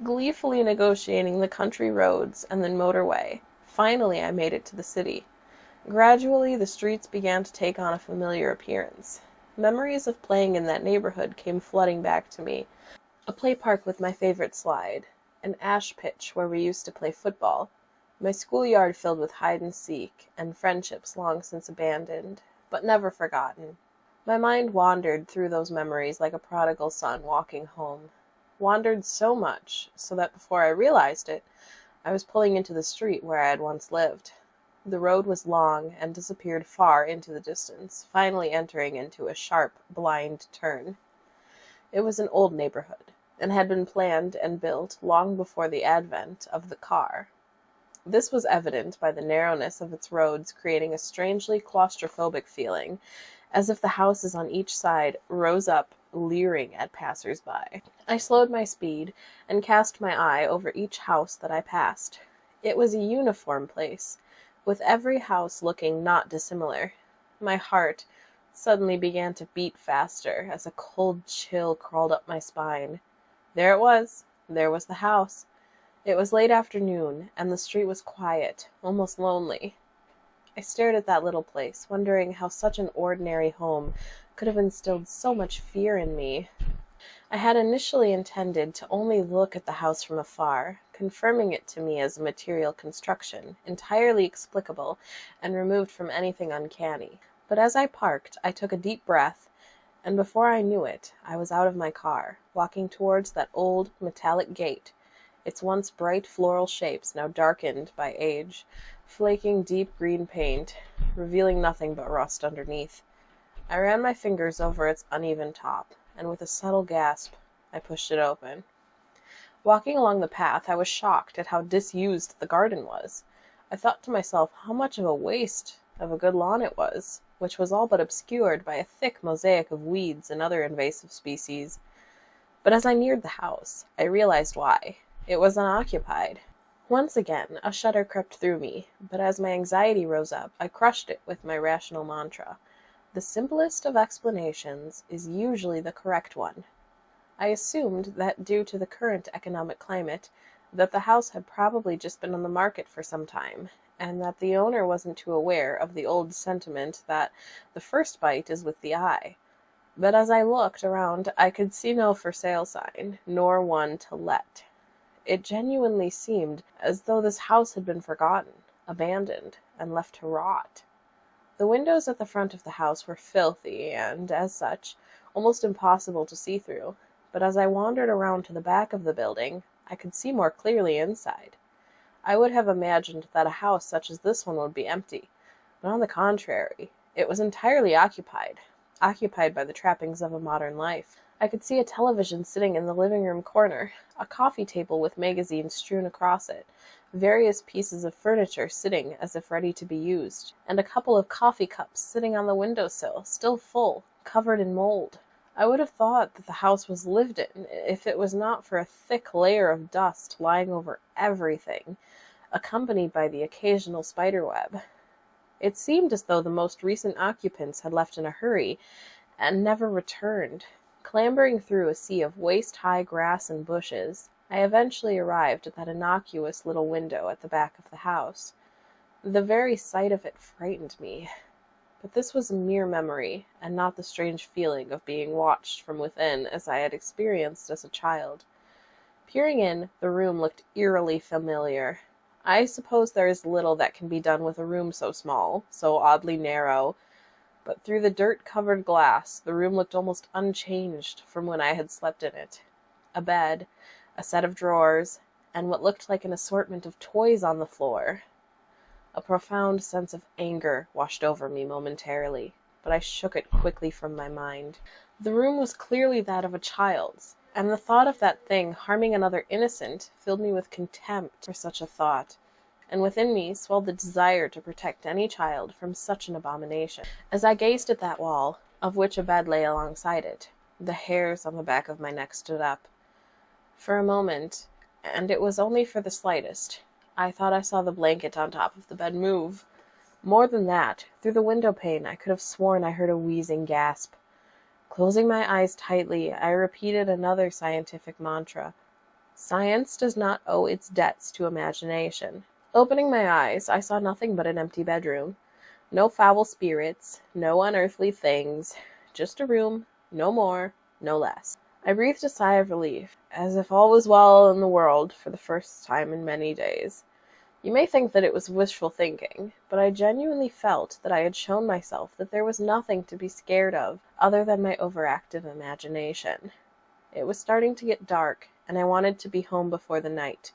Gleefully negotiating the country roads and the motorway, finally I made it to the city. Gradually, the streets began to take on a familiar appearance. Memories of playing in that neighborhood came flooding back to me. A play park with my favorite slide, an ash pitch where we used to play football, my schoolyard filled with hide-and-seek, and friendships long since abandoned, but never forgotten. My mind wandered through those memories like a prodigal son walking home. Wandered so much, so that before I realized it, I was pulling into the street where I had once lived. The road was long and disappeared far into the distance, finally entering into a sharp, blind turn. It was an old neighborhood, and had been planned and built long before the advent of the car. This was evident by the narrowness of its roads, creating a strangely claustrophobic feeling, as if the houses on each side rose up, leering at passers-by. I slowed my speed and cast my eye over each house that I passed. It was a uniform place, with every house looking not dissimilar. My heart suddenly began to beat faster as a cold chill crawled up my spine. There it was. There was the house. It was late afternoon, and the street was quiet, almost lonely. I stared at that little place, wondering how such an ordinary home could have instilled so much fear in me. I had initially intended to only look at the house from afar, confirming it to me as a material construction, entirely explicable, and removed from anything uncanny. But as I parked, I took a deep breath, and before I knew it, I was out of my car, walking towards that old metallic gate, its once bright floral shapes now darkened by age, flaking deep green paint, revealing nothing but rust underneath. I ran my fingers over its uneven top, and with a subtle gasp, I pushed it open. Walking along the path, I was shocked at how disused the garden was. I thought to myself how much of a waste of a good lawn it was, which was all but obscured by a thick mosaic of weeds and other invasive species. But as I neared the house, I realized why. It was unoccupied. Once again, a shudder crept through me, but as my anxiety rose up, I crushed it with my rational mantra. The simplest of explanations is usually the correct one. I assumed that due to the current economic climate, that the house had probably just been on the market for some time, and that the owner wasn't too aware of the old sentiment that the first bite is with the eye. But as I looked around, I could see no for sale sign, nor one to let. It genuinely seemed as though this house had been forgotten, abandoned, and left to rot. The windows at the front of the house were filthy and, as such, almost impossible to see through, but as I wandered around to the back of the building, I could see more clearly inside. I would have imagined that a house such as this one would be empty, but on the contrary, it was entirely occupied by the trappings of a modern life. I could see a television sitting in the living room corner, a coffee table with magazines strewn across it, various pieces of furniture sitting as if ready to be used, and a couple of coffee cups sitting on the windowsill, still full, covered in mold. I would have thought that the house was lived in if it was not for a thick layer of dust lying over everything, accompanied by the occasional spiderweb. It seemed as though the most recent occupants had left in a hurry and never returned. Clambering through a sea of waist-high grass and bushes, I eventually arrived at that innocuous little window at the back of the house. The very sight of it frightened me. But this was a mere memory, and not the strange feeling of being watched from within as I had experienced as a child. Peering in, the room looked eerily familiar. I suppose there is little that can be done with a room so small, so oddly narrow, but through the dirt-covered glass, the room looked almost unchanged from when I had slept in it. A bed, a set of drawers, and what looked like an assortment of toys on the floor. A profound sense of anger washed over me momentarily, but I shook it quickly from my mind. The room was clearly that of a child's, and the thought of that thing harming another innocent filled me with contempt for such a thought, and within me swelled the desire to protect any child from such an abomination. As I gazed at that wall, of which a bed lay alongside it, the hairs on the back of my neck stood up. For a moment, and it was only for the slightest, I thought I saw the blanket on top of the bed move. More than that, through the window pane I could have sworn I heard a wheezing gasp. Closing my eyes tightly, I repeated another scientific mantra. Science does not owe its debts to imagination. Opening my eyes, I saw nothing but an empty bedroom. No foul spirits, no unearthly things, just a room, no more, no less. I breathed a sigh of relief, as if all was well in the world for the first time in many days. You may think that it was wishful thinking, but I genuinely felt that I had shown myself that there was nothing to be scared of other than my overactive imagination. It was starting to get dark, and I wanted to be home before the night.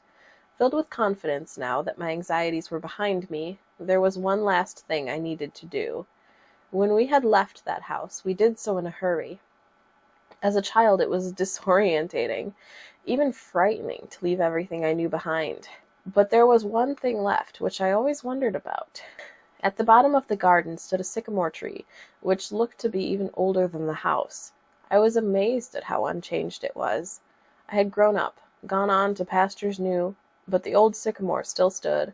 Filled with confidence now that my anxieties were behind me, there was one last thing I needed to do. When we had left that house, we did so in a hurry. As a child, it was disorientating, even frightening to leave everything I knew behind. But there was one thing left which I always wondered about. At the bottom of the garden stood a sycamore tree, which looked to be even older than the house. I was amazed at how unchanged it was. I had grown up, gone on to pastures new, but the old sycamore still stood,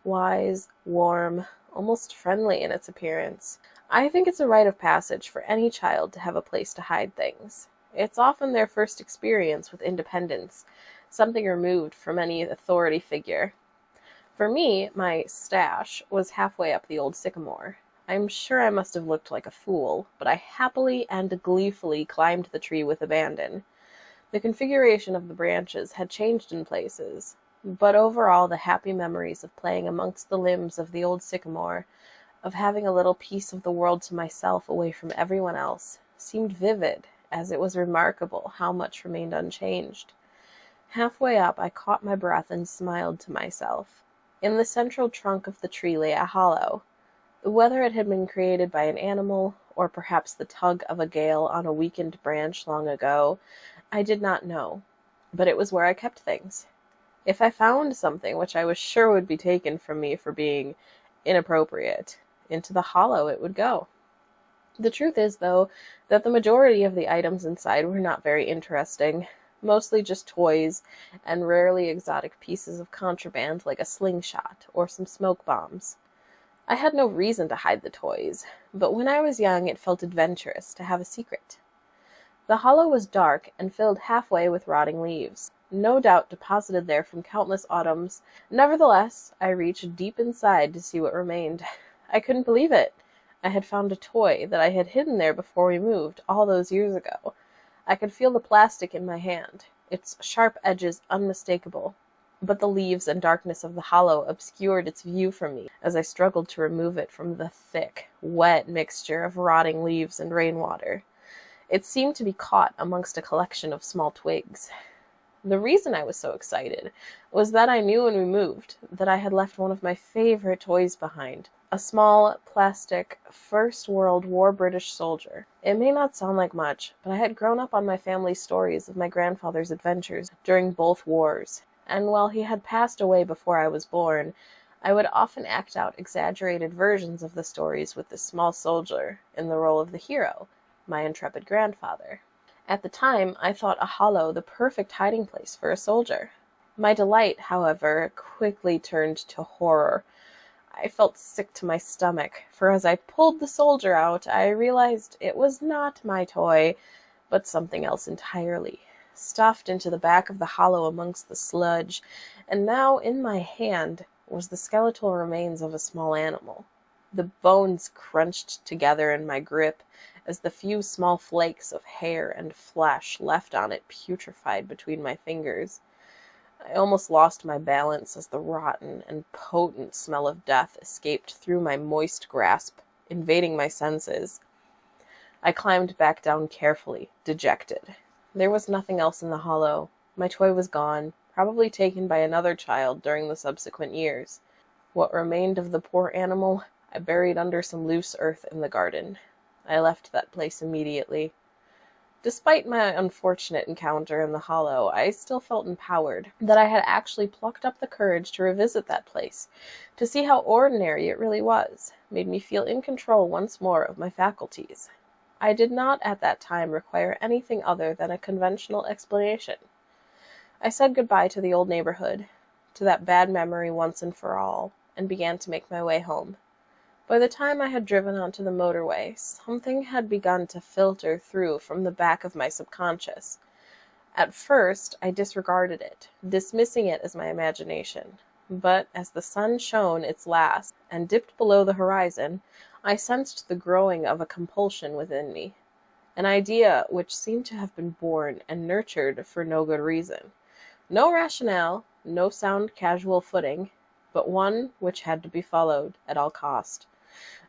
wise, warm, almost friendly in its appearance. I think it's a rite of passage for any child to have a place to hide things. It's often their first experience with independence, something removed from any authority figure. For me, my stash was halfway up the old sycamore. I'm sure I must have looked like a fool, but I happily and gleefully climbed the tree with abandon. The configuration of the branches had changed in places, but overall the happy memories of playing amongst the limbs of the old sycamore, of having a little piece of the world to myself away from everyone else, seemed vivid, as it was remarkable how much remained unchanged. Halfway up, I caught my breath and smiled to myself. In the central trunk of the tree lay a hollow. Whether it had been created by an animal, or perhaps the tug of a gale on a weakened branch long ago, I did not know, but it was where I kept things. If I found something which I was sure would be taken from me for being inappropriate, into the hollow it would go. The truth is, though, that the majority of the items inside were not very interesting. Mostly just toys, and rarely exotic pieces of contraband like a slingshot or some smoke bombs. I had no reason to hide the toys, but when I was young it felt adventurous to have a secret. The hollow was dark and filled halfway with rotting leaves, no doubt deposited there from countless autumns. Nevertheless, I reached deep inside to see what remained. I couldn't believe it. I had found a toy that I had hidden there before we moved, all those years ago. I could feel the plastic in my hand, its sharp edges unmistakable, but the leaves and darkness of the hollow obscured its view from me as I struggled to remove it from the thick, wet mixture of rotting leaves and rainwater. It seemed to be caught amongst a collection of small twigs. The reason I was so excited was that I knew when we moved that I had left one of my favorite toys behind, a small, plastic, First World War British soldier. It may not sound like much, but I had grown up on my family's stories of my grandfather's adventures during both wars, and while he had passed away before I was born, I would often act out exaggerated versions of the stories with this small soldier in the role of the hero, my intrepid grandfather. At the time, I thought a hollow the perfect hiding place for a soldier. My delight, however, quickly turned to horror. I felt sick to my stomach, for as I pulled the soldier out, I realized it was not my toy, but something else entirely, stuffed into the back of the hollow amongst the sludge, and now in my hand was the skeletal remains of a small animal. The bones crunched together in my grip, as the few small flakes of hair and flesh left on it putrefied between my fingers. I almost lost my balance as the rotten and potent smell of death escaped through my moist grasp, invading my senses. I climbed back down carefully, dejected. There was nothing else in the hollow. My toy was gone, probably taken by another child during the subsequent years. What remained of the poor animal I buried under some loose earth in the garden. I left that place immediately. Despite my unfortunate encounter in the hollow, I still felt empowered that I had actually plucked up the courage to revisit that place, to see how ordinary it really was, made me feel in control once more of my faculties. I did not at that time require anything other than a conventional explanation. I said goodbye to the old neighborhood, to that bad memory once and for all, and began to make my way home. By the time I had driven onto the motorway, something had begun to filter through from the back of my subconscious. At first, I disregarded it, dismissing it as my imagination. But as the sun shone its last and dipped below the horizon, I sensed the growing of a compulsion within me, an idea which seemed to have been born and nurtured for no good reason. No rationale, no sound casual footing, but one which had to be followed at all cost.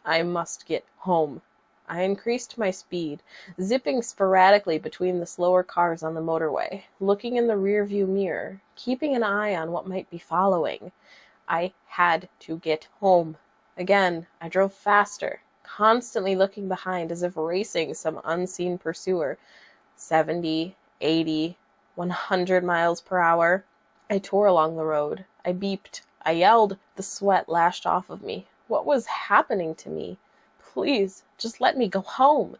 I must get home. I increased my speed, zipping sporadically between the slower cars on the motorway, looking in the rearview mirror, keeping an eye on what might be following. I had to get home. Again, I drove faster, constantly looking behind as if racing some unseen pursuer. 70, 80, 100 miles per hour. I tore along the road. I beeped. I yelled. The sweat lashed off of me. What was happening to me? Please, just let me go home.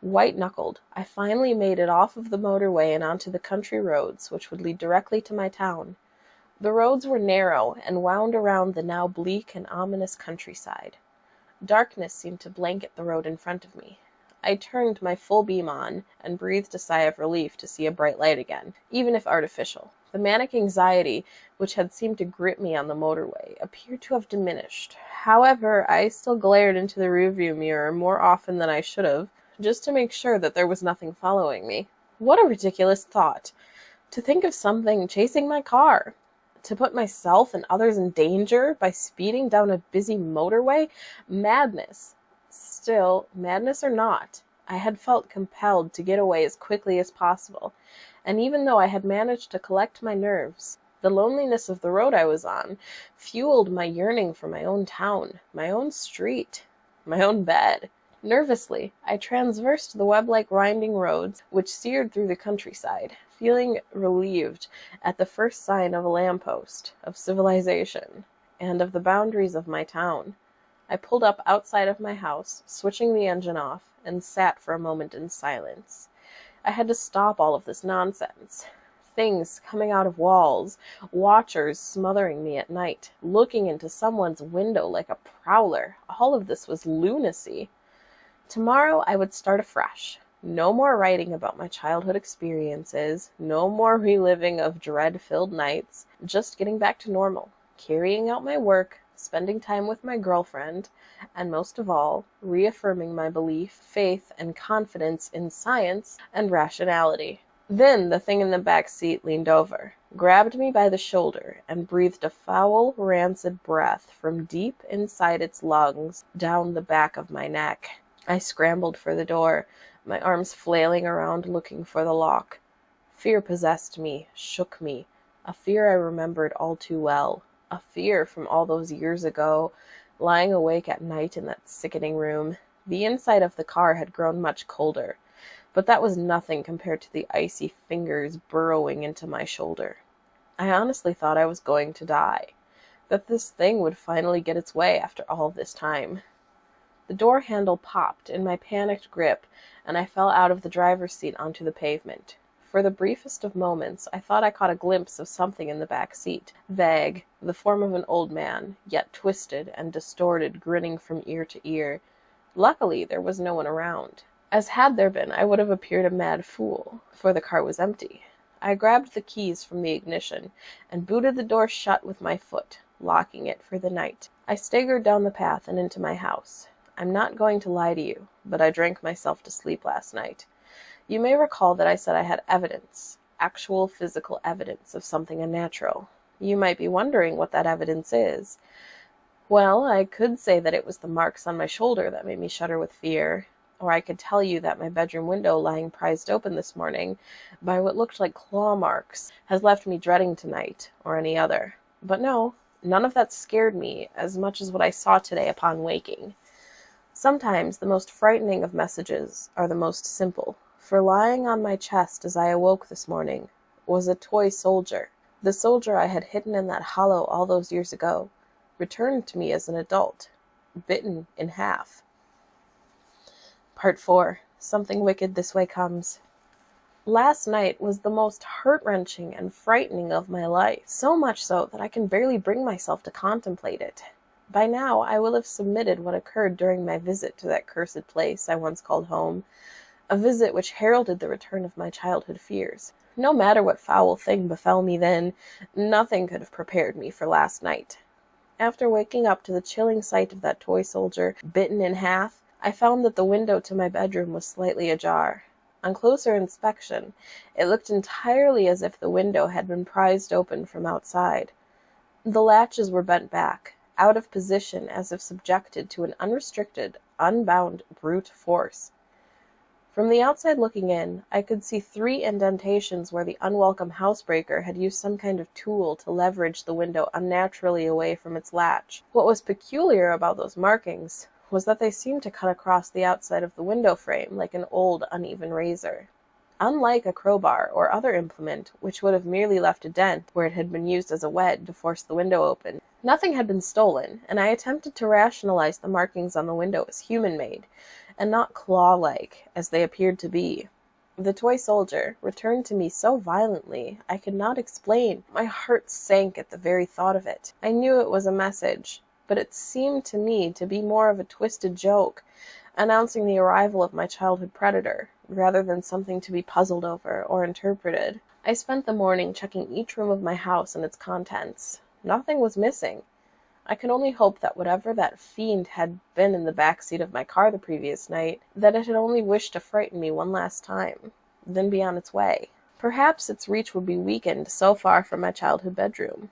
White-knuckled, I finally made it off of the motorway and onto the country roads, which would lead directly to my town. The roads were narrow and wound around the now bleak and ominous countryside. Darkness seemed to blanket the road in front of me. I turned my full beam on and breathed a sigh of relief to see a bright light again, even if artificial. The manic anxiety which had seemed to grip me on the motorway appeared to have diminished. However, I still glared into the rearview mirror more often than I should have, just to make sure that there was nothing following me. What a ridiculous thought! To think of something chasing my car! To put myself and others in danger by speeding down a busy motorway? Madness. Still, madness or not, I had felt compelled to get away as quickly as possible, and even though I had managed to collect my nerves, the loneliness of the road I was on fueled my yearning for my own town, my own street, my own bed. Nervously, I traversed the web-like winding roads which seared through the countryside, feeling relieved at the first sign of a lamppost, of civilization, and of the boundaries of my town. I pulled up outside of my house, switching the engine off, and sat for a moment in silence. I had to stop all of this nonsense. Things coming out of walls, watchers smothering me at night, looking into someone's window like a prowler. All of this was lunacy. Tomorrow I would start afresh. No more writing about my childhood experiences, no more reliving of dread-filled nights, just getting back to normal, carrying out my work, spending time with my girlfriend, and most of all, reaffirming my belief, faith, and confidence in science and rationality. Then the thing in the back seat leaned over, grabbed me by the shoulder, and breathed a foul, rancid breath from deep inside its lungs down the back of my neck. I scrambled for the door, my arms flailing around looking for the lock. Fear possessed me, shook me, a fear I remembered all too well, a fear from all those years ago, lying awake at night in that sickening room. The inside of the car had grown much colder, but that was nothing compared to the icy fingers burrowing into my shoulder. I honestly thought I was going to die, that this thing would finally get its way after all this time. The door handle popped in my panicked grip, and I fell out of the driver's seat onto the pavement. For the briefest of moments, I thought I caught a glimpse of something in the back seat, vague, the form of an old man, yet twisted and distorted, grinning from ear to ear. Luckily, there was no one around. As had there been, I would have appeared a mad fool, for the car was empty. I grabbed the keys from the ignition and booted the door shut with my foot, locking it for the night. I staggered down the path and into my house. I'm not going to lie to you, but I drank myself to sleep last night. You may recall that I said I had evidence, actual physical evidence of something unnatural. You might be wondering what that evidence is. Well, I could say that it was the marks on my shoulder that made me shudder with fear, or I could tell you that my bedroom window lying prized open this morning by what looked like claw marks has left me dreading tonight, or any other. But no, none of that scared me as much as what I saw today upon waking. Sometimes the most frightening of messages are the most simple, for lying on my chest as I awoke this morning was a toy soldier. The soldier I had hidden in that hollow all those years ago returned to me as an adult, bitten in half. Part 4. Something wicked this way comes. Last night was the most heart-wrenching and frightening of my life, so much so that I can barely bring myself to contemplate it. By now I will have submitted what occurred during my visit to that cursed place I once called home, a visit which heralded the return of my childhood fears. No matter what foul thing befell me then, nothing could have prepared me for last night. After waking up to the chilling sight of that toy soldier, bitten in half, I found that the window to my bedroom was slightly ajar. On closer inspection, it looked entirely as if the window had been prized open from outside. The latches were bent back, out of position as if subjected to an unrestricted, unbound brute force. From the outside looking in, I could see 3 indentations where the unwelcome housebreaker had used some kind of tool to leverage the window unnaturally away from its latch. What was peculiar about those markings was that they seemed to cut across the outside of the window frame like an old, uneven razor. Unlike a crowbar or other implement, which would have merely left a dent where it had been used as a wedge to force the window open, nothing had been stolen, and I attempted to rationalize the markings on the window as human-made, and not claw-like, as they appeared to be. The toy soldier returned to me so violently I could not explain. My heart sank at the very thought of it. I knew it was a message, but it seemed to me to be more of a twisted joke, announcing the arrival of my childhood predator, rather than something to be puzzled over or interpreted. I spent the morning checking each room of my house and its contents. Nothing was missing. I could only hope that whatever that fiend had been in the back seat of my car the previous night, that it had only wished to frighten me one last time, then be on its way. Perhaps its reach would be weakened so far from my childhood bedroom.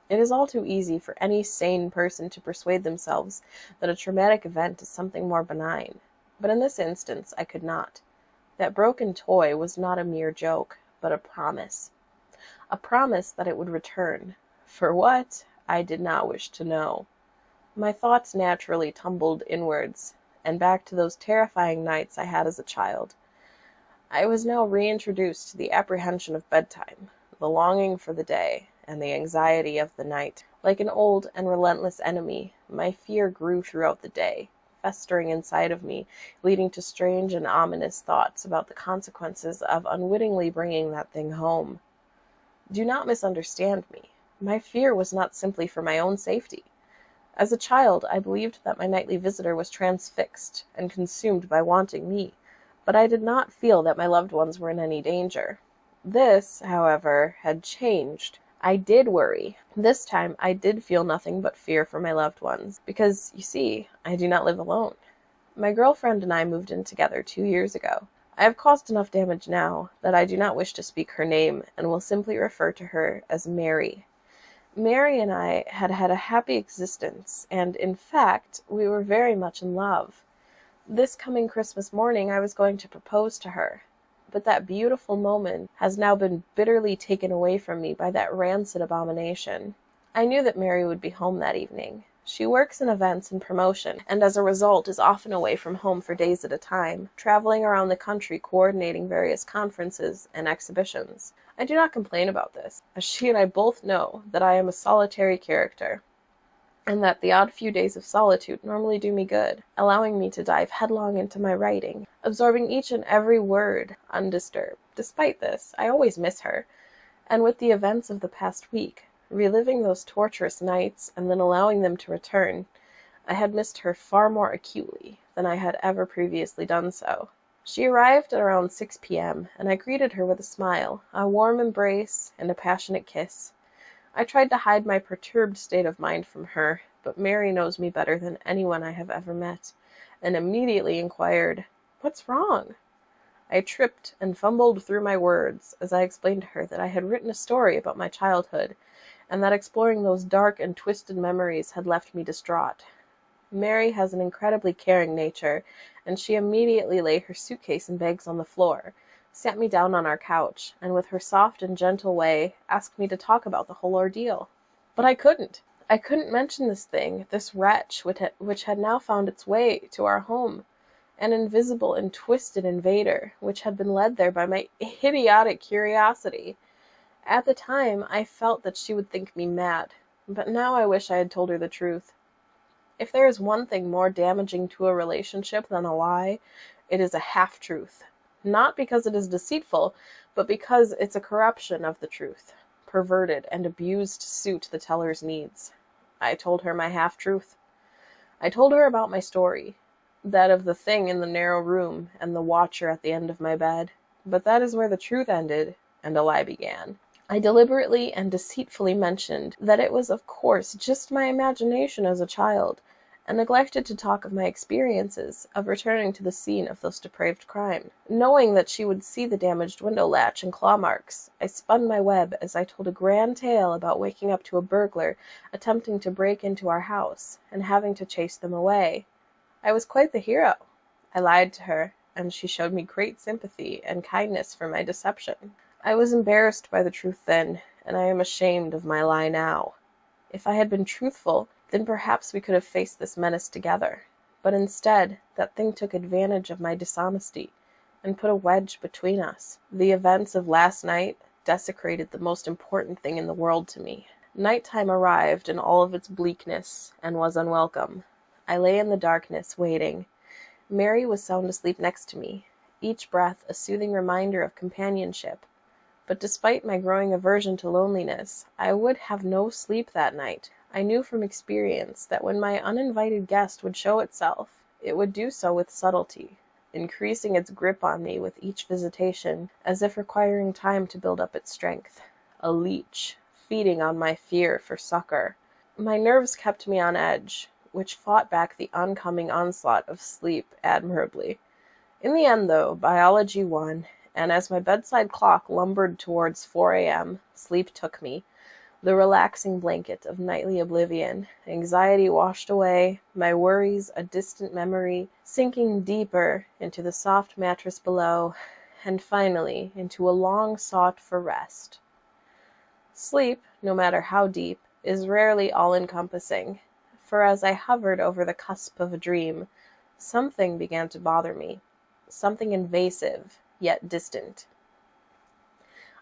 It is all too easy for any sane person to persuade themselves that a traumatic event is something more benign, but in this instance I could not. That broken toy was not a mere joke, but a promise. A promise that it would return. For what? I did not wish to know. My thoughts naturally tumbled inwards, and back to those terrifying nights I had as a child. I was now reintroduced to the apprehension of bedtime, the longing for the day, and the anxiety of the night. Like an old and relentless enemy, my fear grew throughout the day, festering inside of me, leading to strange and ominous thoughts about the consequences of unwittingly bringing that thing home. Do not misunderstand me. My fear was not simply for my own safety. As a child, I believed that my nightly visitor was transfixed and consumed by wanting me, but I did not feel that my loved ones were in any danger. This, however, had changed. I did worry. This time I did feel nothing but fear for my loved ones, because, you see, I do not live alone. My girlfriend and I moved in together 2 years ago. I have caused enough damage now that I do not wish to speak her name and will simply refer to her as Mary. Mary and I had had a happy existence, and, in fact, we were very much in love. This coming Christmas morning I was going to propose to her, but that beautiful moment has now been bitterly taken away from me by that rancid abomination. I knew that Mary would be home that evening. She works in events and promotion, and as a result is often away from home for days at a time, traveling around the country coordinating various conferences and exhibitions. I do not complain about this, as she and I both know that I am a solitary character, and that the odd few days of solitude normally do me good, allowing me to dive headlong into my writing, absorbing each and every word undisturbed. Despite this, I always miss her, and with the events of the past week, reliving those torturous nights and then allowing them to return, I had missed her far more acutely than I had ever previously done so. She arrived at around 6 p.m., and I greeted her with a smile, a warm embrace, and a passionate kiss. I tried to hide my perturbed state of mind from her, but Mary knows me better than anyone I have ever met, and immediately inquired, "What's wrong?" I tripped and fumbled through my words as I explained to her that I had written a story about my childhood, and that exploring those dark and twisted memories had left me distraught. Mary has an incredibly caring nature, and she immediately laid her suitcase and bags on the floor, sat me down on our couch, and with her soft and gentle way, asked me to talk about the whole ordeal. But I couldn't. I couldn't mention this thing, this wretch which had now found its way to our home, an invisible and twisted invader, which had been led there by my idiotic curiosity. At the time, I felt that she would think me mad, but now I wish I had told her the truth. If there is one thing more damaging to a relationship than a lie, it is a half-truth. Not because it is deceitful, but because it's a corruption of the truth, perverted and abused to suit the teller's needs. I told her my half-truth. I told her about my story, that of the thing in the narrow room and the watcher at the end of my bed, but that is where the truth ended and a lie began. I deliberately and deceitfully mentioned that it was of course just my imagination as a child, and neglected to talk of my experiences of returning to the scene of those depraved crimes. Knowing that she would see the damaged window latch and claw marks, I spun my web as I told a grand tale about waking up to a burglar attempting to break into our house, and having to chase them away. I was quite the hero. I lied to her, and she showed me great sympathy and kindness for my deception. I was embarrassed by the truth then, and I am ashamed of my lie now. If I had been truthful, then perhaps we could have faced this menace together. But instead, that thing took advantage of my dishonesty and put a wedge between us. The events of last night desecrated the most important thing in the world to me. Nighttime arrived in all of its bleakness and was unwelcome. I lay in the darkness, waiting. Mary was sound asleep next to me, each breath a soothing reminder of companionship. But despite my growing aversion to loneliness, I would have no sleep that night. I knew from experience that when my uninvited guest would show itself, it would do so with subtlety, increasing its grip on me with each visitation, as if requiring time to build up its strength. A leech, feeding on my fear for succor. My nerves kept me on edge, which fought back the oncoming onslaught of sleep admirably. In the end, though, biology won, and as my bedside clock lumbered towards 4 a.m., sleep took me, the relaxing blanket of nightly oblivion. Anxiety washed away, my worries a distant memory, sinking deeper into the soft mattress below, and finally into a long-sought-for rest. Sleep, no matter how deep, is rarely all-encompassing, for as I hovered over the cusp of a dream, something began to bother me, something invasive, yet distant.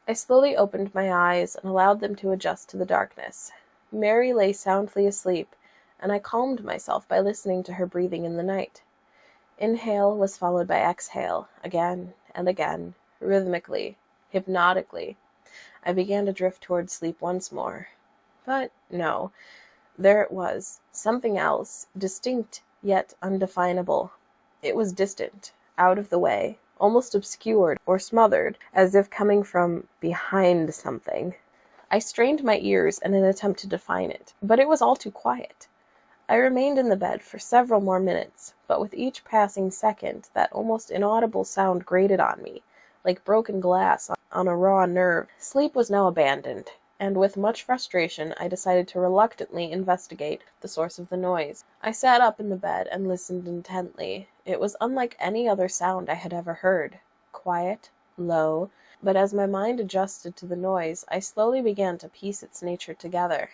I slowly opened my eyes and allowed them to adjust to the darkness. Mary lay soundly asleep, and I calmed myself by listening to her breathing in the night. Inhale was followed by exhale, again and again, rhythmically, hypnotically. I began to drift towards sleep once more. But no, there it was, something else, distinct yet undefinable. It was distant, out of the way, almost obscured or smothered, as if coming from behind something. I strained my ears in an attempt to define it, but it was all too quiet. I remained in the bed for several more minutes, but with each passing second that almost inaudible sound grated on me, like broken glass on a raw nerve. Sleep was now abandoned, and with much frustration I decided to reluctantly investigate the source of the noise. I sat up in the bed and listened intently. It was unlike any other sound I had ever heard. Quiet, low, but as my mind adjusted to the noise, I slowly began to piece its nature together.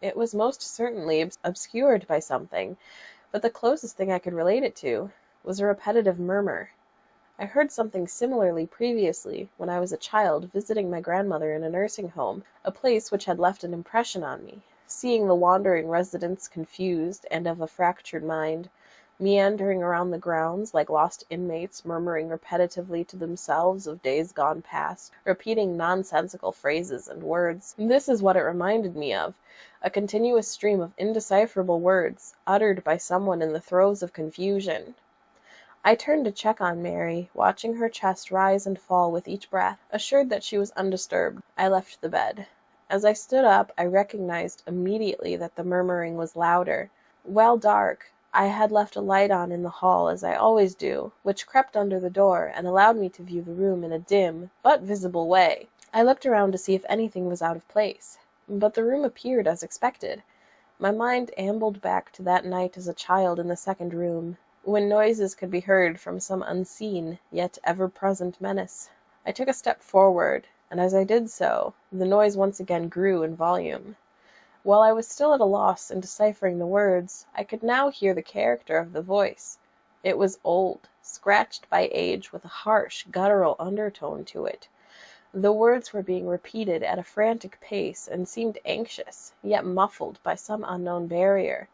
It was most certainly obscured by something, but the closest thing I could relate it to was a repetitive murmur. I heard something similarly previously when I was a child visiting my grandmother in a nursing home, a place which had left an impression on me, seeing the wandering residents confused and of a fractured mind, meandering around the grounds like lost inmates, murmuring repetitively to themselves of days gone past, repeating nonsensical phrases and words. This is what it reminded me of, a continuous stream of indecipherable words, uttered by someone in the throes of confusion. I turned to check on Mary, watching her chest rise and fall with each breath. Assured that she was undisturbed, I left the bed. As I stood up, I recognized immediately that the murmuring was louder. While dark, I had left a light on in the hall, as I always do, which crept under the door and allowed me to view the room in a dim but visible way. I looked around to see if anything was out of place, but the room appeared as expected. My mind ambled back to that night as a child in the second room, when noises could be heard from some unseen yet ever-present menace. I took a step forward, and as I did so, the noise once again grew in volume. While I was still at a loss in deciphering the words, I could now hear the character of the voice. It was old, scratched by age, with a harsh, guttural undertone to it. The words were being repeated at a frantic pace and seemed anxious, yet muffled by some unknown barrier.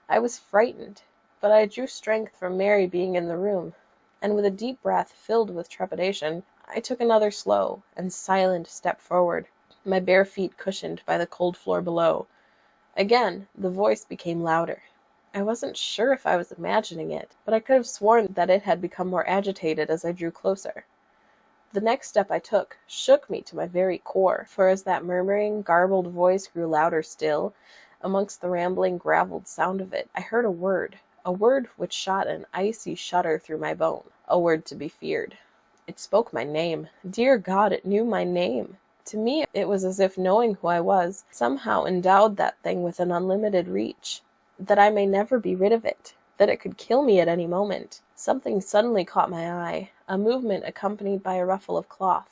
I was frightened, but I drew strength from Mary being in the room, and with a deep breath filled with trepidation, I took another slow and silent step forward, my bare feet cushioned by the cold floor below. Again, the voice became louder. I wasn't sure if I was imagining it, but I could have sworn that it had become more agitated as I drew closer. The next step I took shook me to my very core, for as that murmuring, garbled voice grew louder still, amongst the rambling, gravelled sound of it, I heard a word which shot an icy shudder through my bone, a word to be feared. It spoke my name. Dear God, it knew my name. To me, it was as if knowing who I was somehow endowed that thing with an unlimited reach, that I may never be rid of it, that it could kill me at any moment. Something suddenly caught my eye, a movement accompanied by a ruffle of cloth.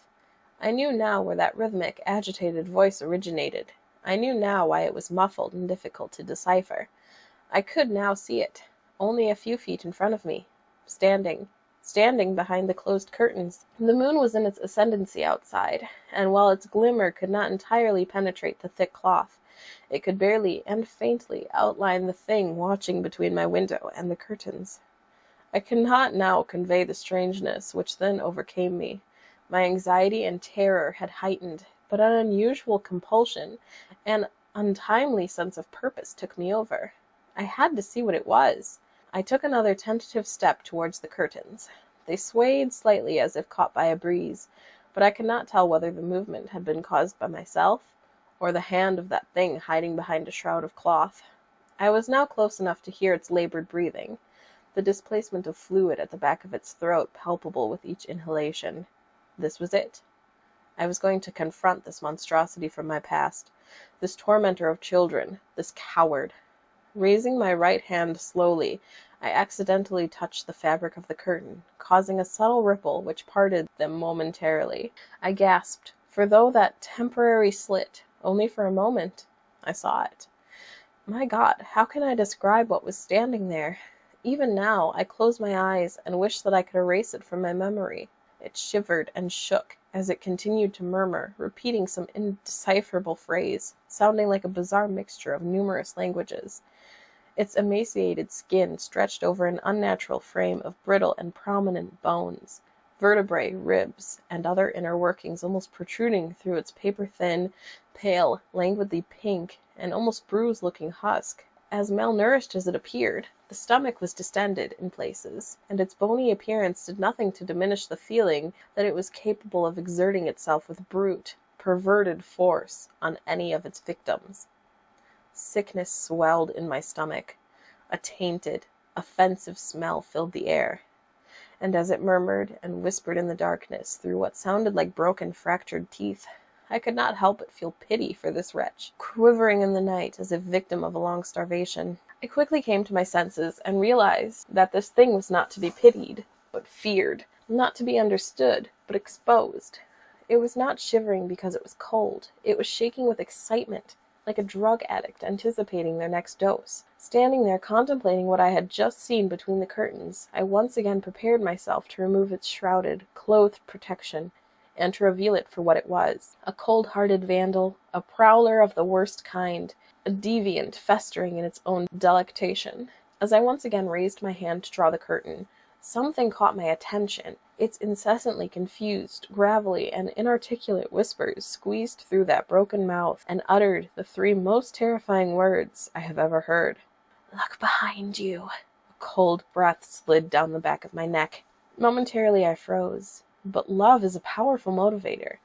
I knew now where that rhythmic, agitated voice originated. I knew now why it was muffled and difficult to decipher. I could now see it, only a few feet in front of me, standing behind the closed curtains. The moon was in its ascendancy outside, and while its glimmer could not entirely penetrate the thick cloth, it could barely and faintly outline the thing watching between my window and the curtains. I cannot now convey the strangeness which then overcame me. My anxiety and terror had heightened, but an unusual compulsion, an untimely sense of purpose took me over. I had to see what it was. I took another tentative step towards the curtains. They swayed slightly as if caught by a breeze, but I could not tell whether the movement had been caused by myself, or the hand of that thing hiding behind a shroud of cloth. I was now close enough to hear its labored breathing, the displacement of fluid at the back of its throat palpable with each inhalation. This was it. I was going to confront this monstrosity from my past, this tormentor of children, this coward. Raising my right hand slowly, I accidentally touched the fabric of the curtain, causing a subtle ripple which parted them momentarily. I gasped, for though that temporary slit, only for a moment, I saw it. My God, how can I describe what was standing there? Even now, I close my eyes and wish that I could erase it from my memory. It shivered and shook as it continued to murmur, repeating some indecipherable phrase, sounding like a bizarre mixture of numerous languages. Its emaciated skin stretched over an unnatural frame of brittle and prominent bones, vertebrae, ribs, and other inner workings almost protruding through its paper-thin, pale, languidly pink, and almost bruised-looking husk. As malnourished as it appeared, the stomach was distended in places, and its bony appearance did nothing to diminish the feeling that it was capable of exerting itself with brute, perverted force on any of its victims. Sickness swelled in my stomach. A tainted, offensive smell filled the air, and as it murmured and whispered in the darkness through what sounded like broken, fractured teeth, I could not help but feel pity for this wretch, quivering in the night as if victim of a long starvation. I quickly came to my senses and realized that this thing was not to be pitied, but feared, not to be understood, but exposed. It was not shivering because it was cold. It was shaking with excitement, like a drug addict anticipating their next dose. Standing there contemplating what I had just seen between the curtains, I once again prepared myself to remove its shrouded, clothed protection, and to reveal it for what it was. A cold-hearted vandal, a prowler of the worst kind, a deviant festering in its own delectation. As I once again raised my hand to draw the curtain, something caught my attention. Its incessantly confused, gravelly, and inarticulate whispers squeezed through that broken mouth and uttered the three most terrifying words I have ever heard. "Look behind you." A cold breath slid down the back of my neck. Momentarily I froze, but love is a powerful motivator.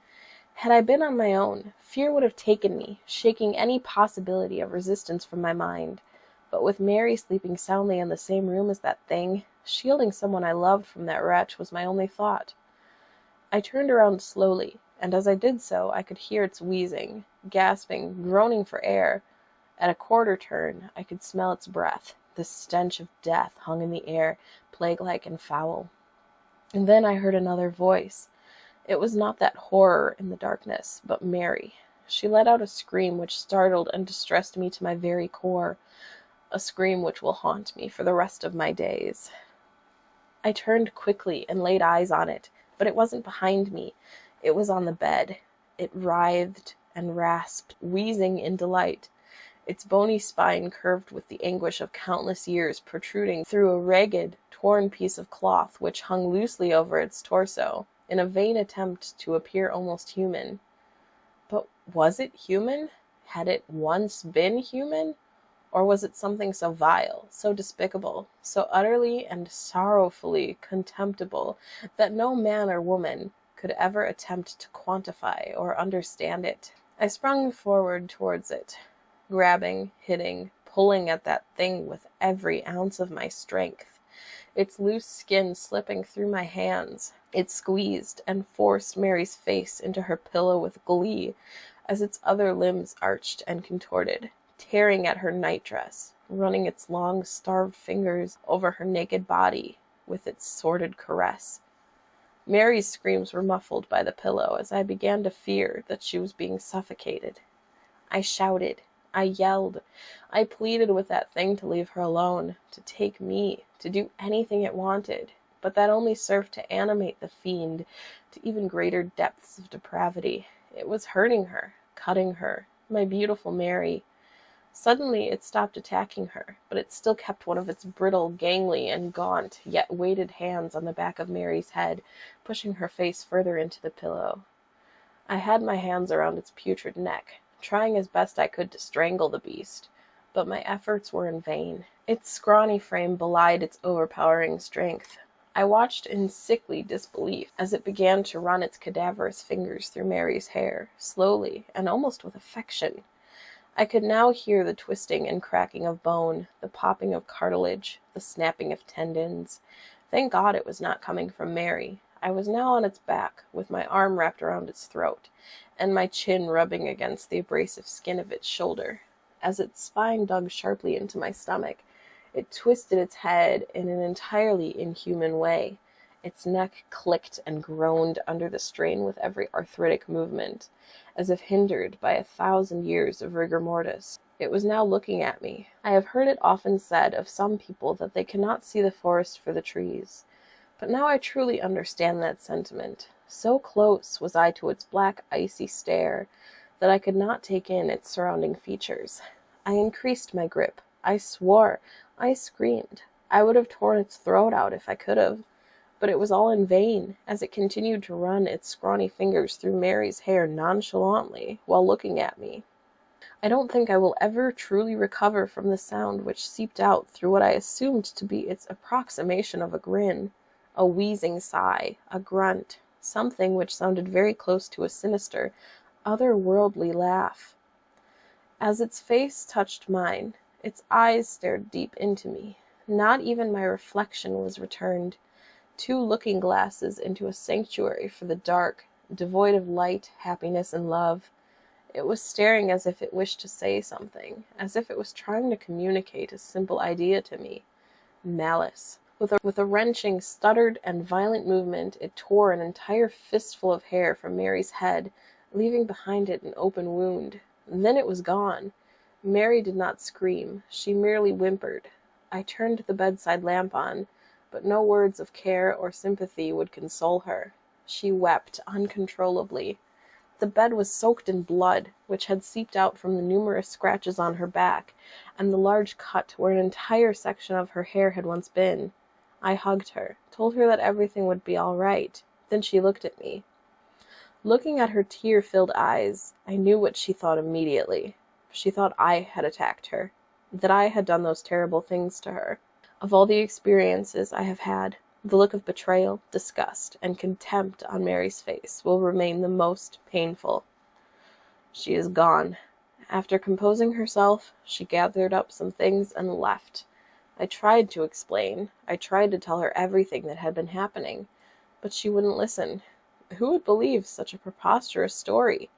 Had I been on my own, fear would have taken me, shaking any possibility of resistance from my mind. But with Mary sleeping soundly in the same room as that thing, shielding someone I loved from that wretch was my only thought. I turned around slowly, and as I did so, I could hear its wheezing, gasping, groaning for air. At a quarter turn, I could smell its breath. The stench of death hung in the air, plague-like and foul. And then I heard another voice. It was not that horror in the darkness, but Mary. She let out a scream which startled and distressed me to my very core, a scream which will haunt me for the rest of my days. I turned quickly and laid eyes on it, but it wasn't behind me. It was on the bed. It writhed and rasped, wheezing in delight, its bony spine curved with the anguish of countless years protruding through a ragged, torn piece of cloth which hung loosely over its torso, in a vain attempt to appear almost human. But was it human? Had it once been human? Or was it something so vile, so despicable, so utterly and sorrowfully contemptible that no man or woman could ever attempt to quantify or understand it? I sprung forward towards it, grabbing, hitting, pulling at that thing with every ounce of my strength. Its loose skin slipping through my hands, it squeezed and forced Mary's face into her pillow with glee as its other limbs arched and contorted, tearing at her nightdress, running its long, starved fingers over her naked body with its sordid caress. Mary's screams were muffled by the pillow as I began to fear that she was being suffocated. I shouted. I yelled. I pleaded with that thing to leave her alone, to take me, to do anything it wanted, but that only served to animate the fiend to even greater depths of depravity. It was hurting her, cutting her, my beautiful Mary. Suddenly it stopped attacking her, but it still kept one of its brittle, gangly, and gaunt, yet weighted hands on the back of Mary's head, pushing her face further into the pillow. I had my hands around its putrid neck, trying as best I could to strangle the beast, but my efforts were in vain. Its scrawny frame belied its overpowering strength. I watched in sickly disbelief as it began to run its cadaverous fingers through Mary's hair, slowly and almost with affection. I could now hear the twisting and cracking of bone, the popping of cartilage, the snapping of tendons. Thank God it was not coming from Mary. I was now on its back, with my arm wrapped around its throat, and my chin rubbing against the abrasive skin of its shoulder. As its spine dug sharply into my stomach, it twisted its head in an entirely inhuman way. Its neck clicked and groaned under the strain with every arthritic movement, as if hindered by 1,000 years of rigor mortis. It was now looking at me. I have heard it often said of some people that they cannot see the forest for the trees, but now I truly understand that sentiment. So close was I to its black, icy stare that I could not take in its surrounding features. I increased my grip. I swore. I screamed. I would have torn its throat out if I could have. But it was all in vain, as it continued to run its scrawny fingers through Mary's hair nonchalantly while looking at me. I don't think I will ever truly recover from the sound which seeped out through what I assumed to be its approximation of a grin, a wheezing sigh, a grunt, something which sounded very close to a sinister, otherworldly laugh. As its face touched mine, its eyes stared deep into me. Not even my reflection was returned. 2 looking-glasses into a sanctuary for the dark, devoid of light, happiness, and love. It was staring as if it wished to say something, as if it was trying to communicate a simple idea to me. Malice. With a wrenching, stuttered, and violent movement, it tore an entire fistful of hair from Mary's head, leaving behind it an open wound. And then it was gone. Mary did not scream. She merely whimpered. I turned the bedside lamp on, but no words of care or sympathy would console her. She wept uncontrollably. The bed was soaked in blood, which had seeped out from the numerous scratches on her back, and the large cut where an entire section of her hair had once been. I hugged her, told her that everything would be all right. Then she looked at me. Looking at her tear-filled eyes, I knew what she thought immediately. She thought I had attacked her, that I had done those terrible things to her. Of all the experiences I have had, the look of betrayal, disgust, and contempt on Mary's face will remain the most painful. She is gone, After composing herself, she gathered up some things and left. I tried to explain. I tried to tell her everything that had been happening, but she wouldn't listen. Who would believe such a preposterous story?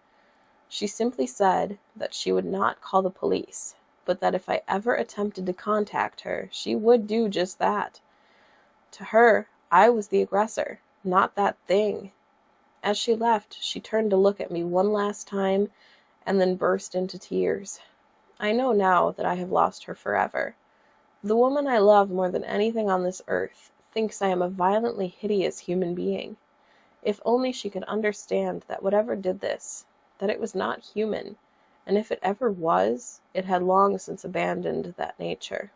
She simply said that she would not call the police, but that if I ever attempted to contact her, she would do just that. To her, I was the aggressor, not that thing. As she left, she turned to look at me one last time and then burst into tears. I know now that I have lost her forever. The woman I love more than anything on this earth thinks I am a violently hideous human being. If only she could understand that whatever did this, that it was not human, and if it ever was, it had long since abandoned that nature.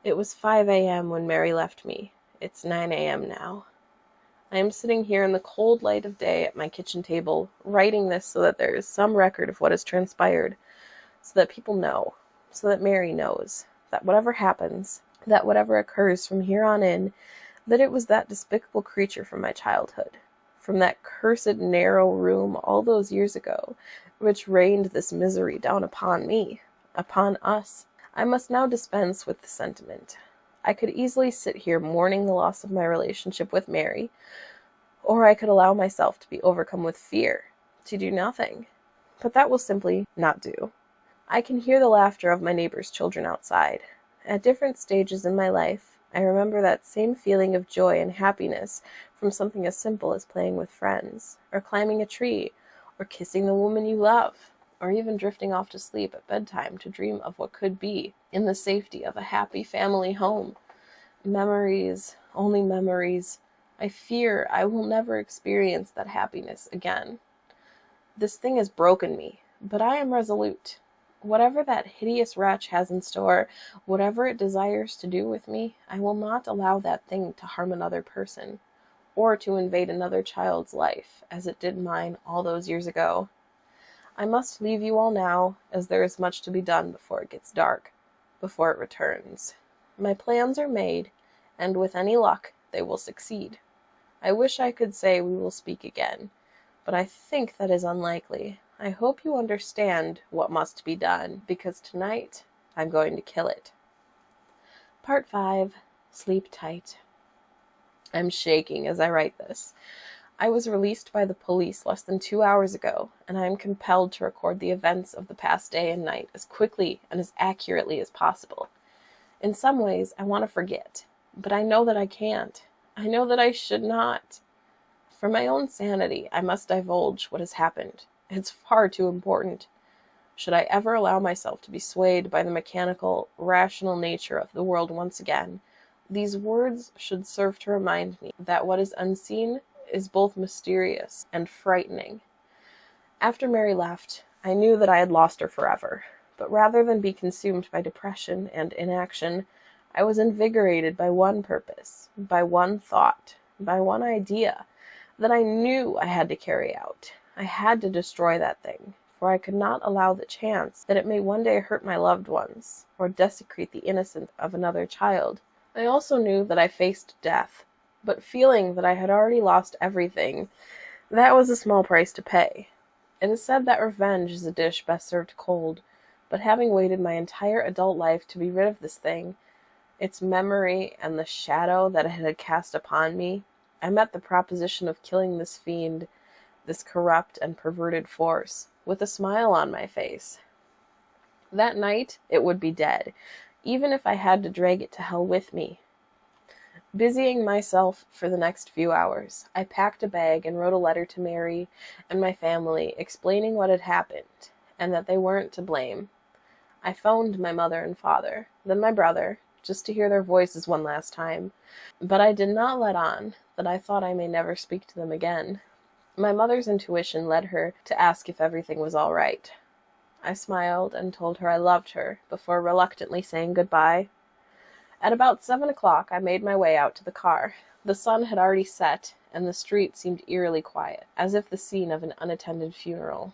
It was 5 a.m. when Mary left me. It's 9 a.m. now. I am sitting here in the cold light of day at my kitchen table, writing this so that there is some record of what has transpired, so that people know, so that Mary knows, that whatever happens, that whatever occurs from here on in, that it was that despicable creature from my childhood, from that cursed narrow room all those years ago, which rained this misery down upon me, upon us. I must now dispense with the sentiment. I could easily sit here mourning the loss of my relationship with Mary, or I could allow myself to be overcome with fear, to do nothing. But that will simply not do. I can hear the laughter of my neighbors' children outside. At different stages in my life, I remember that same feeling of joy and happiness from something as simple as playing with friends, or climbing a tree, or kissing the woman you love, or even drifting off to sleep at bedtime to dream of what could be in the safety of a happy family home. Memories, only memories. I fear I will never experience that happiness again. This thing has broken me, but I am resolute. Whatever that hideous wretch has in store, whatever it desires to do with me, I will not allow that thing to harm another person, or to invade another child's life, as it did mine all those years ago. I must leave you all now, as there is much to be done before it gets dark, before it returns. My plans are made, and with any luck, they will succeed. I wish I could say we will speak again, but I think that is unlikely. I hope you understand what must be done, because tonight I'm going to kill it. Part 5. Sleep tight. I'm shaking as I write this. I was released by the police less than 2 hours ago, and I am compelled to record the events of the past day and night as quickly and as accurately as possible. In some ways, I want to forget, but I know that I can't. I know that I should not. For my own sanity, I must divulge what has happened. It's far too important. Should I ever allow myself to be swayed by the mechanical, rational nature of the world once again, these words should serve to remind me that what is unseen is both mysterious and frightening. After Mary left, I knew that I had lost her forever, but rather than be consumed by depression and inaction, I was invigorated by one purpose, by one thought, by one idea that I knew I had to carry out. I had to destroy that thing, for I could not allow the chance that it may one day hurt my loved ones, or desecrate the innocence of another child. I also knew that I faced death, but feeling that I had already lost everything, that was a small price to pay. It is said that revenge is a dish best served cold, but having waited my entire adult life to be rid of this thing, its memory and the shadow that it had cast upon me, I met the proposition of killing this fiend, this corrupt and perverted force, with a smile on my face. That night it would be dead, even if I had to drag it to hell with me. Busying myself for the next few hours, I packed a bag and wrote a letter to Mary and my family explaining what had happened, and that they weren't to blame. I phoned my mother and father, then my brother, just to hear their voices one last time, but I did not let on that I thought I may never speak to them again. My mother's intuition led her to ask if everything was all right. I smiled and told her I loved her, before reluctantly saying goodbye. At about 7 o'clock, I made my way out to the car. The sun had already set, and the street seemed eerily quiet, as if the scene of an unattended funeral.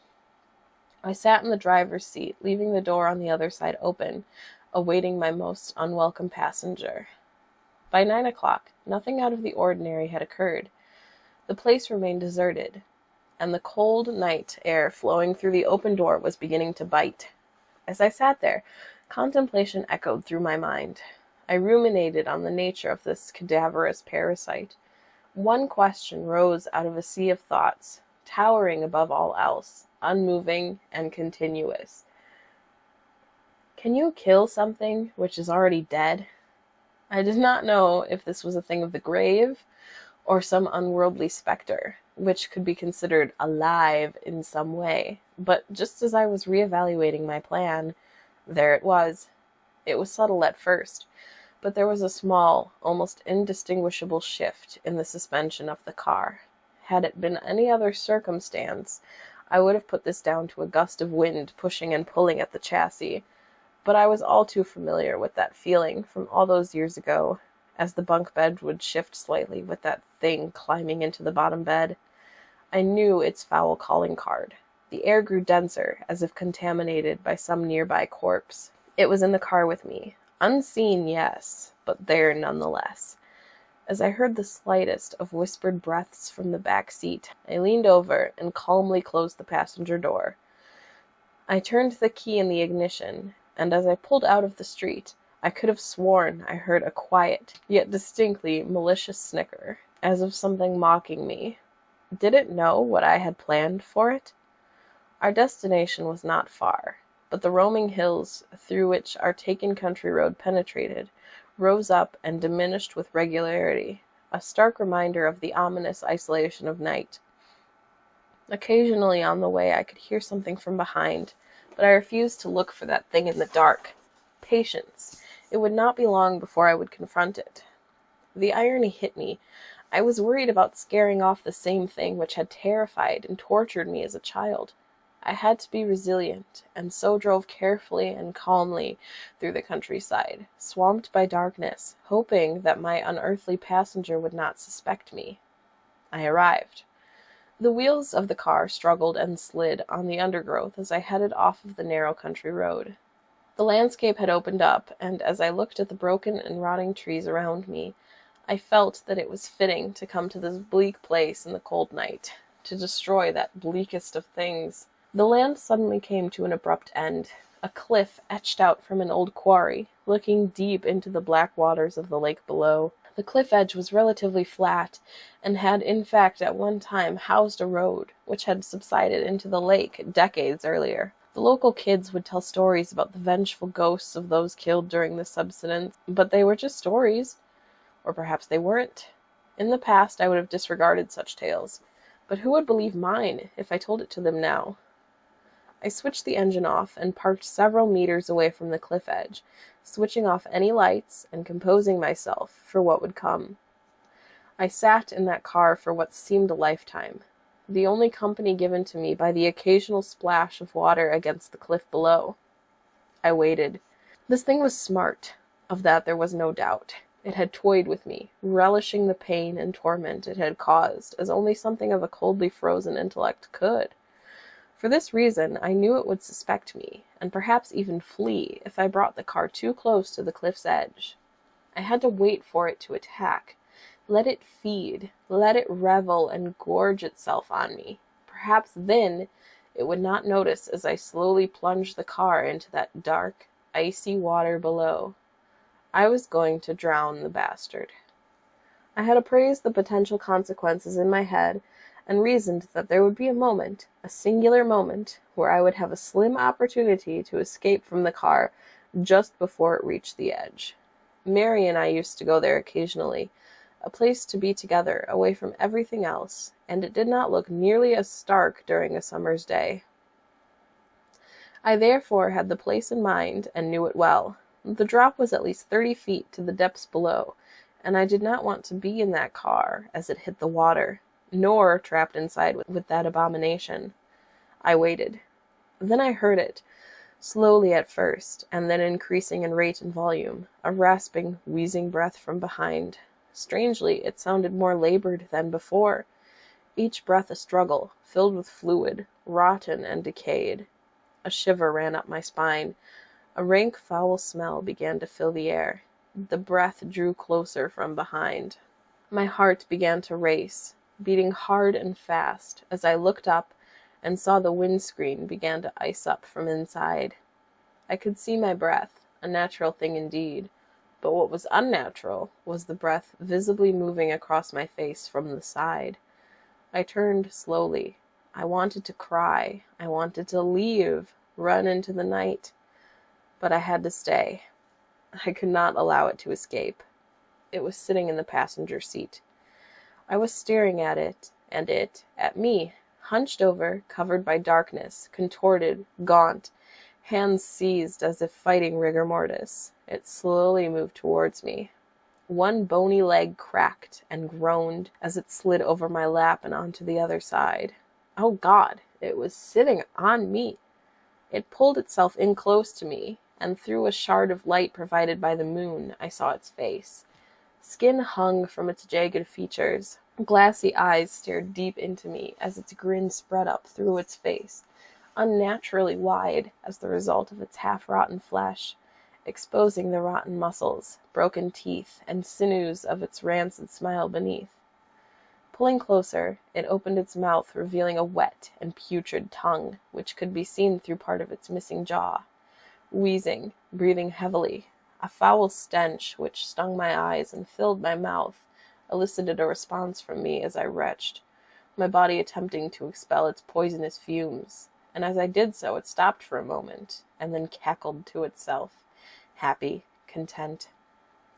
I sat in the driver's seat, leaving the door on the other side open, awaiting my most unwelcome passenger. By 9 o'clock, nothing out of the ordinary had occurred. The place remained deserted. and the cold night air flowing through the open door was beginning to bite. As I sat there, contemplation echoed through my mind. I ruminated on the nature of this cadaverous parasite. One question rose out of a sea of thoughts, towering above all else, unmoving and continuous. Can you kill something which is already dead? I did not know if this was a thing of the grave, or some unworldly specter, which could be considered alive in some way. But just as I was reevaluating my plan, there it was. It was subtle at first, but there was a small, almost indistinguishable shift in the suspension of the car. Had it been any other circumstance, I would have put this down to a gust of wind pushing and pulling at the chassis, but I was all too familiar with that feeling from all those years ago, as the bunk bed would shift slightly with that thing climbing into the bottom bed. I knew its foul calling card. The air grew denser, as if contaminated by some nearby corpse. It was in the car with me. Unseen, yes, but there nonetheless. As I heard the slightest of whispered breaths from the back seat, I leaned over and calmly closed the passenger door. I turned the key in the ignition, and as I pulled out of the street, I could have sworn I heard a quiet, yet distinctly malicious snicker, as of something mocking me. Did it know what I had planned for it? Our destination was not far, but the roaming hills through which our taken country road penetrated rose up and diminished with regularity, a stark reminder of the ominous isolation of night. Occasionally on the way I could hear something from behind, but I refused to look for that thing in the dark. Patience. It would not be long before I would confront it. The irony hit me. I was worried about scaring off the same thing which had terrified and tortured me as a child. I had to be resilient, and so drove carefully and calmly through the countryside, swamped by darkness, hoping that my unearthly passenger would not suspect me. I arrived. The wheels of the car struggled and slid on the undergrowth as I headed off of the narrow country road. The landscape had opened up, and as I looked at the broken and rotting trees around me, I felt that it was fitting to come to this bleak place in the cold night, to destroy that bleakest of things. The land suddenly came to an abrupt end, a cliff etched out from an old quarry, looking deep into the black waters of the lake below. The cliff edge was relatively flat, and had in fact at one time housed a road, which had subsided into the lake decades earlier. The local kids would tell stories about the vengeful ghosts of those killed during the subsidence, but they were just stories. Or perhaps they weren't. In the past I would have disregarded such tales, but who would believe mine if I told it to them now? I switched the engine off and parked several meters away from the cliff edge, switching off any lights and composing myself for what would come. I sat in that car for what seemed a lifetime, the only company given to me by the occasional splash of water against the cliff below. I waited. This thing was smart, of that there was no doubt. It had toyed with me, relishing the pain and torment it had caused, as only something of a coldly frozen intellect could. For this reason, I knew it would suspect me, and perhaps even flee, if I brought the car too close to the cliff's edge. I had to wait for it to attack. Let it feed, let it revel and gorge itself on me. Perhaps then it would not notice as I slowly plunged the car into that dark, icy water below. I was going to drown the bastard. I had appraised the potential consequences in my head, and reasoned that there would be a moment, a singular moment, where I would have a slim opportunity to escape from the car just before it reached the edge. Mary and I used to go there occasionally, a place to be together, away from everything else, and it did not look nearly as stark during a summer's day. I therefore had the place in mind, and knew it well. The drop was at least 30 feet to the depths below, and I did not want to be in that car as it hit the water, nor trapped inside with that abomination. I waited. Then I heard it, slowly at first, and then increasing in rate and volume, a rasping, wheezing breath from behind. Strangely, it sounded more labored than before, each breath a struggle, filled with fluid, rotten and decayed. A shiver ran up my spine. A rank, foul smell began to fill the air. The breath drew closer from behind. My heart began to race. beating hard and fast as I looked up and saw the windscreen began to ice up from inside. I could see my breath, a natural thing indeed, but what was unnatural was the breath visibly moving across my face from the side. I turned slowly. I wanted to cry. I wanted to leave, run into the night. But I had to stay. I could not allow it to escape. It was sitting in the passenger seat. I was staring at it, and it at me, hunched over, covered by darkness, contorted, gaunt, hands seized as if fighting rigor mortis. It slowly moved towards me. One bony leg cracked and groaned as it slid over my lap and onto the other side. Oh God, it was sitting on me. It pulled itself in close to me, and through a shard of light provided by the moon, I saw its face. Skin hung from its jagged features. Glassy eyes stared deep into me as its grin spread up through its face, unnaturally wide as the result of its half-rotten flesh, exposing the rotten muscles, broken teeth, and sinews of its rancid smile beneath. Pulling closer, it opened its mouth, revealing a wet and putrid tongue, which could be seen through part of its missing jaw. Wheezing, breathing heavily, a foul stench which stung my eyes and filled my mouth elicited a response from me as I retched, my body attempting to expel its poisonous fumes, and as I did so it stopped for a moment, and then cackled to itself, happy, content.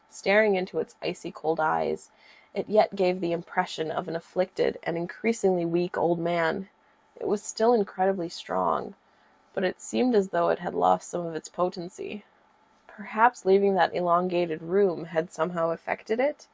Staring into its icy cold eyes, it yet gave the impression of an afflicted and increasingly weak old man. It was still incredibly strong, but it seemed as though it had lost some of its potency. Perhaps leaving that elongated room had somehow affected it?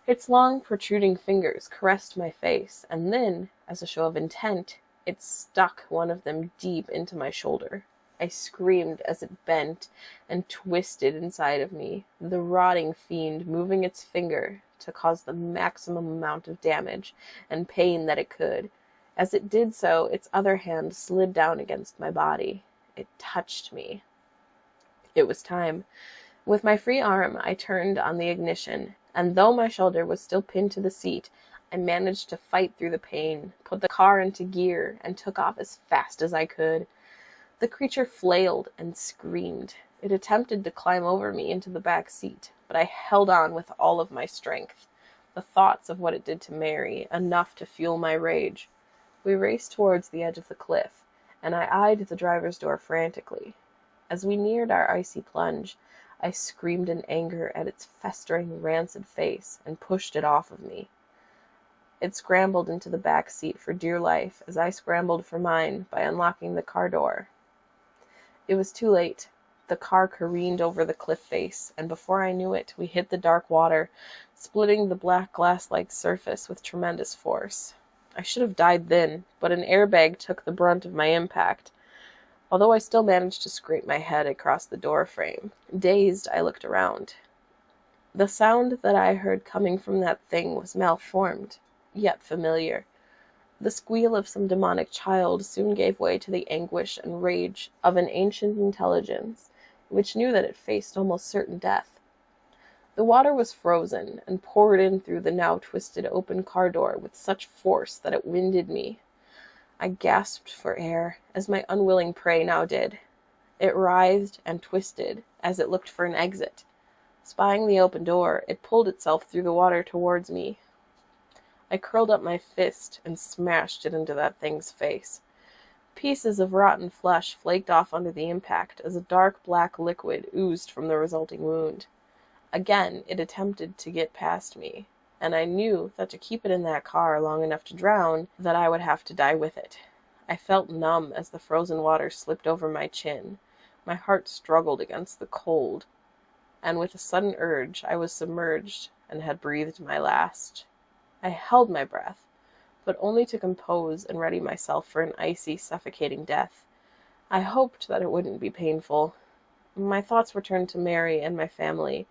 Its long, protruding fingers caressed my face, and then, as a show of intent, it stuck one of them deep into my shoulder. I screamed as it bent and twisted inside of me, the rotting fiend moving its finger to cause the maximum amount of damage and pain that it could. As it did so, its other hand slid down against my body. It touched me. It was time. With my free arm, I turned on the ignition, and though my shoulder was still pinned to the seat, I managed to fight through the pain, put the car into gear, and took off as fast as I could. The creature flailed and screamed. It attempted to climb over me into the back seat, but I held on with all of my strength. The thoughts of what it did to Mary, enough to fuel my rage. We raced towards the edge of the cliff, and I eyed the driver's door frantically. As we neared our icy plunge, I screamed in anger at its festering, rancid face and pushed it off of me. It scrambled into the back seat for dear life as I scrambled for mine by unlocking the car door. It was too late. The car careened over the cliff face, and before I knew it, we hit the dark water, splitting the black glass-like surface with tremendous force. I should have died then, but an airbag took the brunt of my impact. Although I still managed to scrape my head across the door frame, dazed, I looked around. The sound that I heard coming from that thing was malformed, yet familiar. The squeal of some demonic child soon gave way to the anguish and rage of an ancient intelligence, which knew that it faced almost certain death. The water was frozen and poured in through the now twisted open car door with such force that it winded me. I gasped for air, as my unwilling prey now did. It writhed and twisted as it looked for an exit. Spying the open door, it pulled itself through the water towards me. I curled up my fist and smashed it into that thing's face. Pieces of rotten flesh flaked off under the impact as a dark black liquid oozed from the resulting wound. Again, it attempted to get past me, and I knew that to keep it in that car long enough to drown, that I would have to die with it. I felt numb as the frozen water slipped over my chin. My heart struggled against the cold, and with a sudden urge, I was submerged and had breathed my last. I held my breath, but only to compose and ready myself for an icy, suffocating death. I hoped that it wouldn't be painful. My thoughts returned to Mary and my family.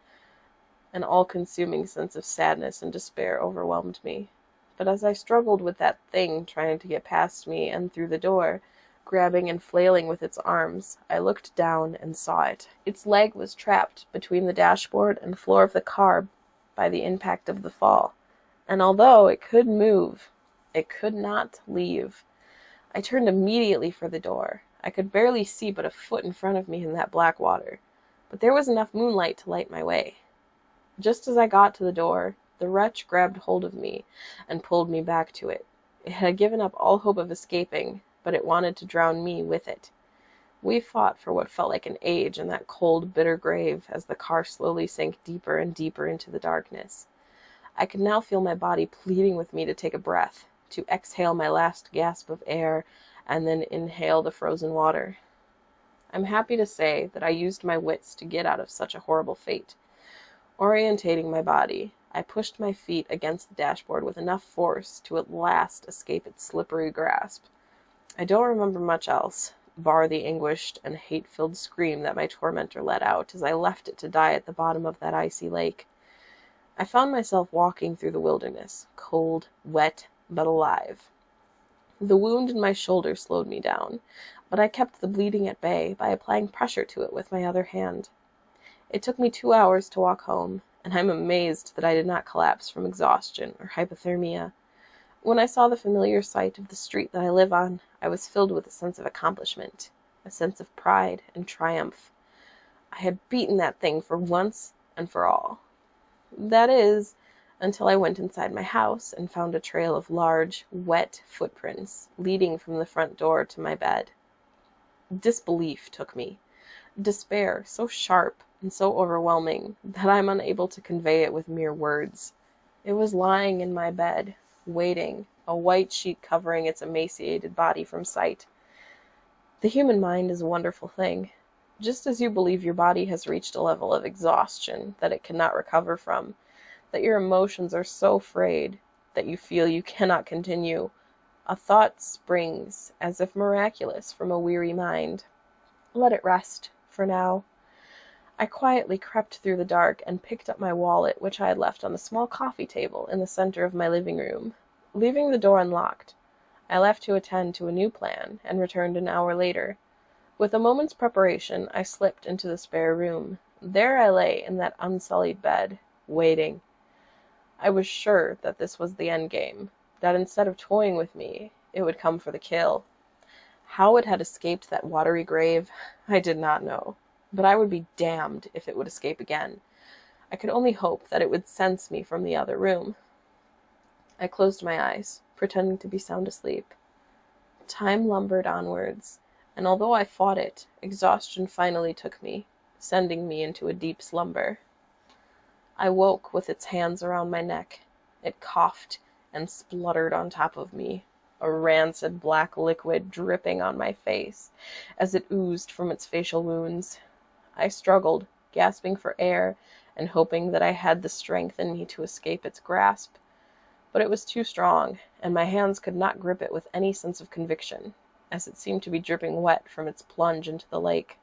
An all-consuming sense of sadness and despair overwhelmed me. But as I struggled with that thing trying to get past me and through the door, grabbing and flailing with its arms, I looked down and saw it. Its leg was trapped between the dashboard and floor of the car by the impact of the fall, and although it could move, it could not leave. I turned immediately for the door. I could barely see but a foot in front of me in that black water, but there was enough moonlight to light my way. Just as I got to the door, the wretch grabbed hold of me and pulled me back to it. It had given up all hope of escaping, but it wanted to drown me with it. We fought for what felt like an age in that cold, bitter grave as the car slowly sank deeper and deeper into the darkness. I could now feel my body pleading with me to take a breath, to exhale my last gasp of air, and then inhale the frozen water. I'm happy to say that I used my wits to get out of such a horrible fate. Orientating my body, I pushed my feet against the dashboard with enough force to at last escape its slippery grasp. I don't remember much else, bar the anguished and hate-filled scream that my tormentor let out as I left it to die at the bottom of that icy lake. I found myself walking through the wilderness, cold, wet, but alive. The wound in my shoulder slowed me down, but I kept the bleeding at bay by applying pressure to it with my other hand. It took me 2 hours to walk home, and I'm amazed that I did not collapse from exhaustion or hypothermia. When I saw the familiar sight of the street that I live on, I was filled with a sense of accomplishment, a sense of pride and triumph. I had beaten that thing for once and for all. That is, until I went inside my house and found a trail of large, wet footprints leading from the front door to my bed. Disbelief took me, despair so sharp and so overwhelming that I am unable to convey it with mere words. It was lying in my bed, waiting, a white sheet covering its emaciated body from sight. The human mind is a wonderful thing. Just as you believe your body has reached a level of exhaustion that it cannot recover from, that your emotions are so frayed that you feel you cannot continue, a thought springs, as if miraculous, from a weary mind. Let it rest, for now. I quietly crept through the dark and picked up my wallet, which I had left on the small coffee table in the center of my living room. Leaving the door unlocked, I left to attend to a new plan and returned an hour later. With a moment's preparation, I slipped into the spare room. There I lay in that unsullied bed, waiting. I was sure that this was the end game, that instead of toying with me, it would come for the kill. How it had escaped that watery grave, I did not know, but I would be damned if it would escape again. I could only hope that it would sense me from the other room. I closed my eyes, pretending to be sound asleep. Time lumbered onwards, and although I fought it, exhaustion finally took me, sending me into a deep slumber. I woke with its hands around my neck. It coughed and spluttered on top of me, a rancid black liquid dripping on my face as it oozed from its facial wounds. I struggled, gasping for air and hoping that I had the strength in me to escape its grasp. But it was too strong, and my hands could not grip it with any sense of conviction, as it seemed to be dripping wet from its plunge into the lake.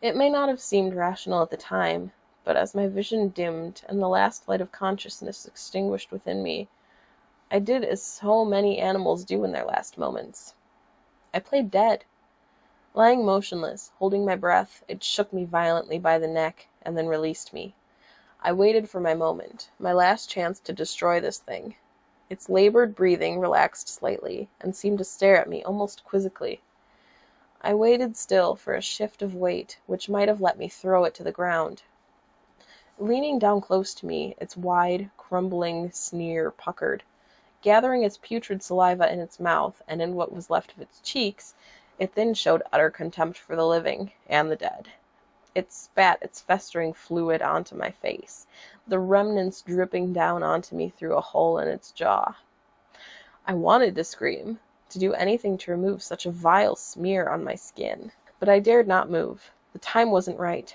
It may not have seemed rational at the time, but as my vision dimmed and the last light of consciousness extinguished within me, I did as so many animals do in their last moments. I played dead. Lying motionless, holding my breath, it shook me violently by the neck and then released me. I waited for my moment, my last chance to destroy this thing. Its labored breathing relaxed slightly and seemed to stare at me almost quizzically. I waited still for a shift of weight which might have let me throw it to the ground. Leaning down close to me, its wide, crumbling sneer puckered. Gathering its putrid saliva in its mouth and in what was left of its cheeks, it then showed utter contempt for the living and the dead. It spat its festering fluid onto my face, the remnants dripping down onto me through a hole in its jaw. I wanted to scream, to do anything to remove such a vile smear on my skin, but I dared not move. The time wasn't right.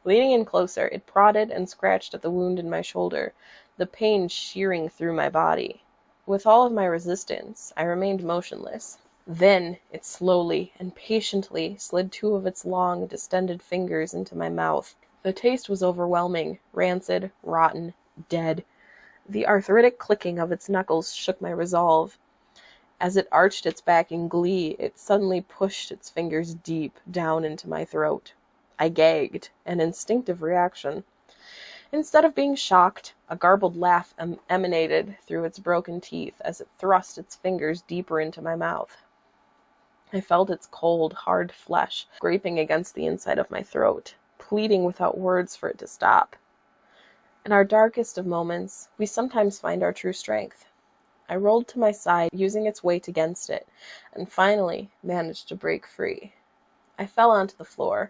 Leaning in closer, it prodded and scratched at the wound in my shoulder, the pain shearing through my body. With all of my resistance, I remained motionless. Then it slowly and patiently slid 2 of its long, distended fingers into my mouth. The taste was overwhelming, rancid, rotten, dead. The arthritic clicking of its knuckles shook my resolve. As it arched its back in glee, it suddenly pushed its fingers deep down into my throat. I gagged, an instinctive reaction. Instead of being shocked, a garbled laugh emanated through its broken teeth as it thrust its fingers deeper into my mouth. I felt its cold, hard flesh scraping against the inside of my throat, pleading without words for it to stop. In our darkest of moments, we sometimes find our true strength. I rolled to my side, using its weight against it, and finally managed to break free. I fell onto the floor,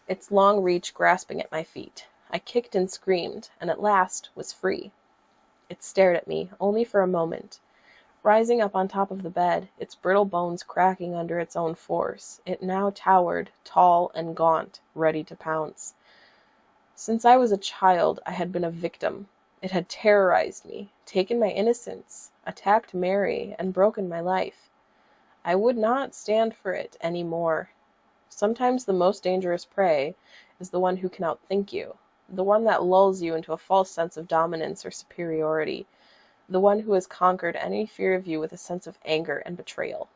its long reach grasping at my feet. I kicked and screamed, and at last was free. It stared at me, only for a moment. Rising up on top of the bed, its brittle bones cracking under its own force, it now towered, tall and gaunt, ready to pounce. Since I was a child, I had been a victim. It had terrorized me, taken my innocence, attacked Mary, and broken my life. I would not stand for it any more. Sometimes the most dangerous prey is the one who can outthink you, the one that lulls you into a false sense of dominance or superiority, the one who has conquered any fear of you with a sense of anger and betrayal.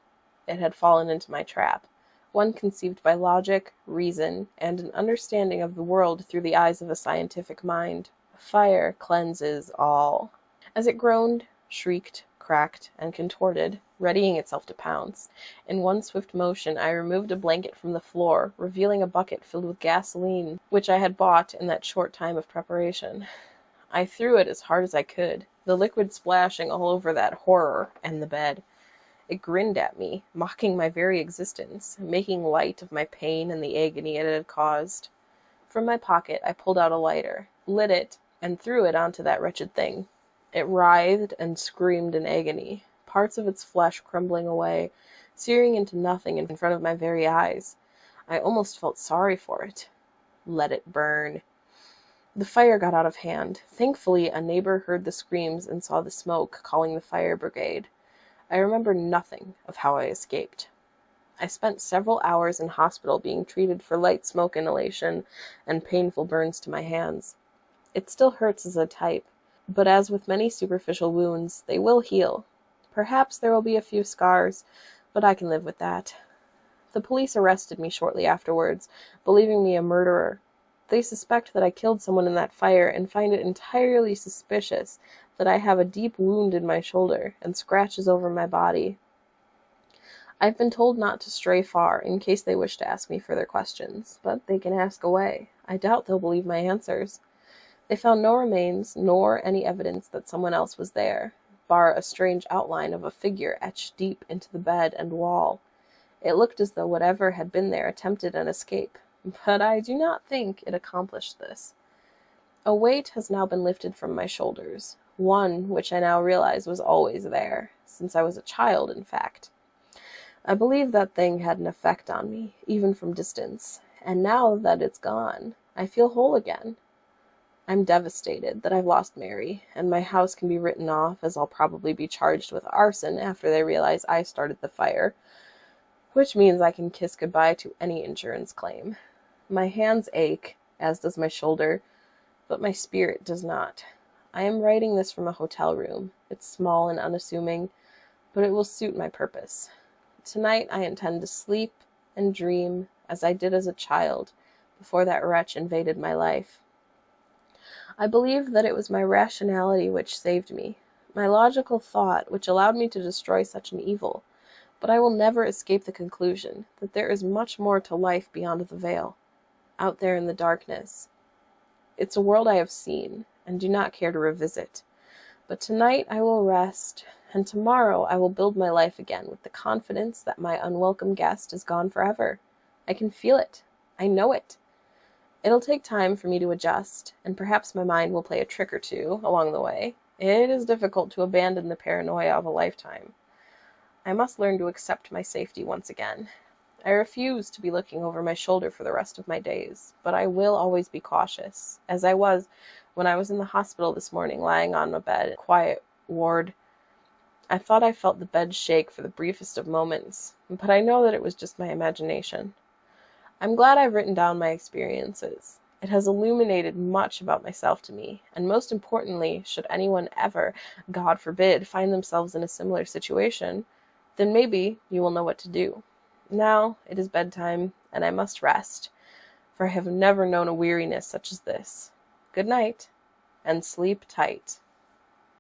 It had fallen into my trap, one conceived by logic, reason, and an understanding of the world through the eyes of a scientific mind. Fire cleanses all. As it groaned, shrieked, cracked, and contorted, readying itself to pounce, in one swift motion I removed a blanket from the floor, revealing a bucket filled with gasoline, which I had bought in that short time of preparation. I threw it as hard as I could, the liquid splashing all over that horror and the bed. It grinned at me, mocking my very existence, making light of my pain and the agony it had caused. From my pocket I pulled out a lighter, lit it, and threw it onto that wretched thing. It writhed and screamed in agony, parts of its flesh crumbling away, searing into nothing in front of my very eyes. I almost felt sorry for it. Let it burn. The fire got out of hand. Thankfully, a neighbor heard the screams and saw the smoke, calling the fire brigade. I remember nothing of how I escaped. I spent several hours in hospital being treated for light smoke inhalation and painful burns to my hands. It still hurts as a type, but as with many superficial wounds, they will heal. Perhaps there will be a few scars, but I can live with that. The police arrested me shortly afterwards, believing me a murderer. They suspect that I killed someone in that fire and find it entirely suspicious that I have a deep wound in my shoulder and scratches over my body. I've been told not to stray far in case they wish to ask me further questions, but they can ask away. I doubt they'll believe my answers. They found no remains, nor any evidence that someone else was there, bar a strange outline of a figure etched deep into the bed and wall. It looked as though whatever had been there attempted an escape, but I do not think it accomplished this. A weight has now been lifted from my shoulders, one which I now realize was always there, since I was a child, in fact. I believe that thing had an effect on me, even from distance, and now that it's gone, I feel whole again. I'm devastated that I've lost Mary, and my house can be written off, as I'll probably be charged with arson after they realize I started the fire, which means I can kiss goodbye to any insurance claim. My hands ache, as does my shoulder, but my spirit does not. I am writing this from a hotel room. It's small and unassuming, but it will suit my purpose. Tonight I intend to sleep and dream as I did as a child, before that wretch invaded my life. I believe that it was my rationality which saved me, my logical thought which allowed me to destroy such an evil, but I will never escape the conclusion that there is much more to life beyond the veil, out there in the darkness. It's a world I have seen, and do not care to revisit, but tonight I will rest, and tomorrow I will build my life again with the confidence that my unwelcome guest is gone forever. I can feel it. I know it. It'll take time for me to adjust, and perhaps my mind will play a trick or two along the way. It is difficult to abandon the paranoia of a lifetime. I must learn to accept my safety once again. I refuse to be looking over my shoulder for the rest of my days, but I will always be cautious, as I was when I was in the hospital this morning lying on a bed, quiet ward. I thought I felt the bed shake for the briefest of moments, but I know that it was just my imagination. I'm glad I've written down my experiences. It has illuminated much about myself to me, and most importantly, should anyone ever, God forbid, find themselves in a similar situation, then maybe you will know what to do. Now it is bedtime, and I must rest, for I have never known a weariness such as this. Good night. and sleep tight.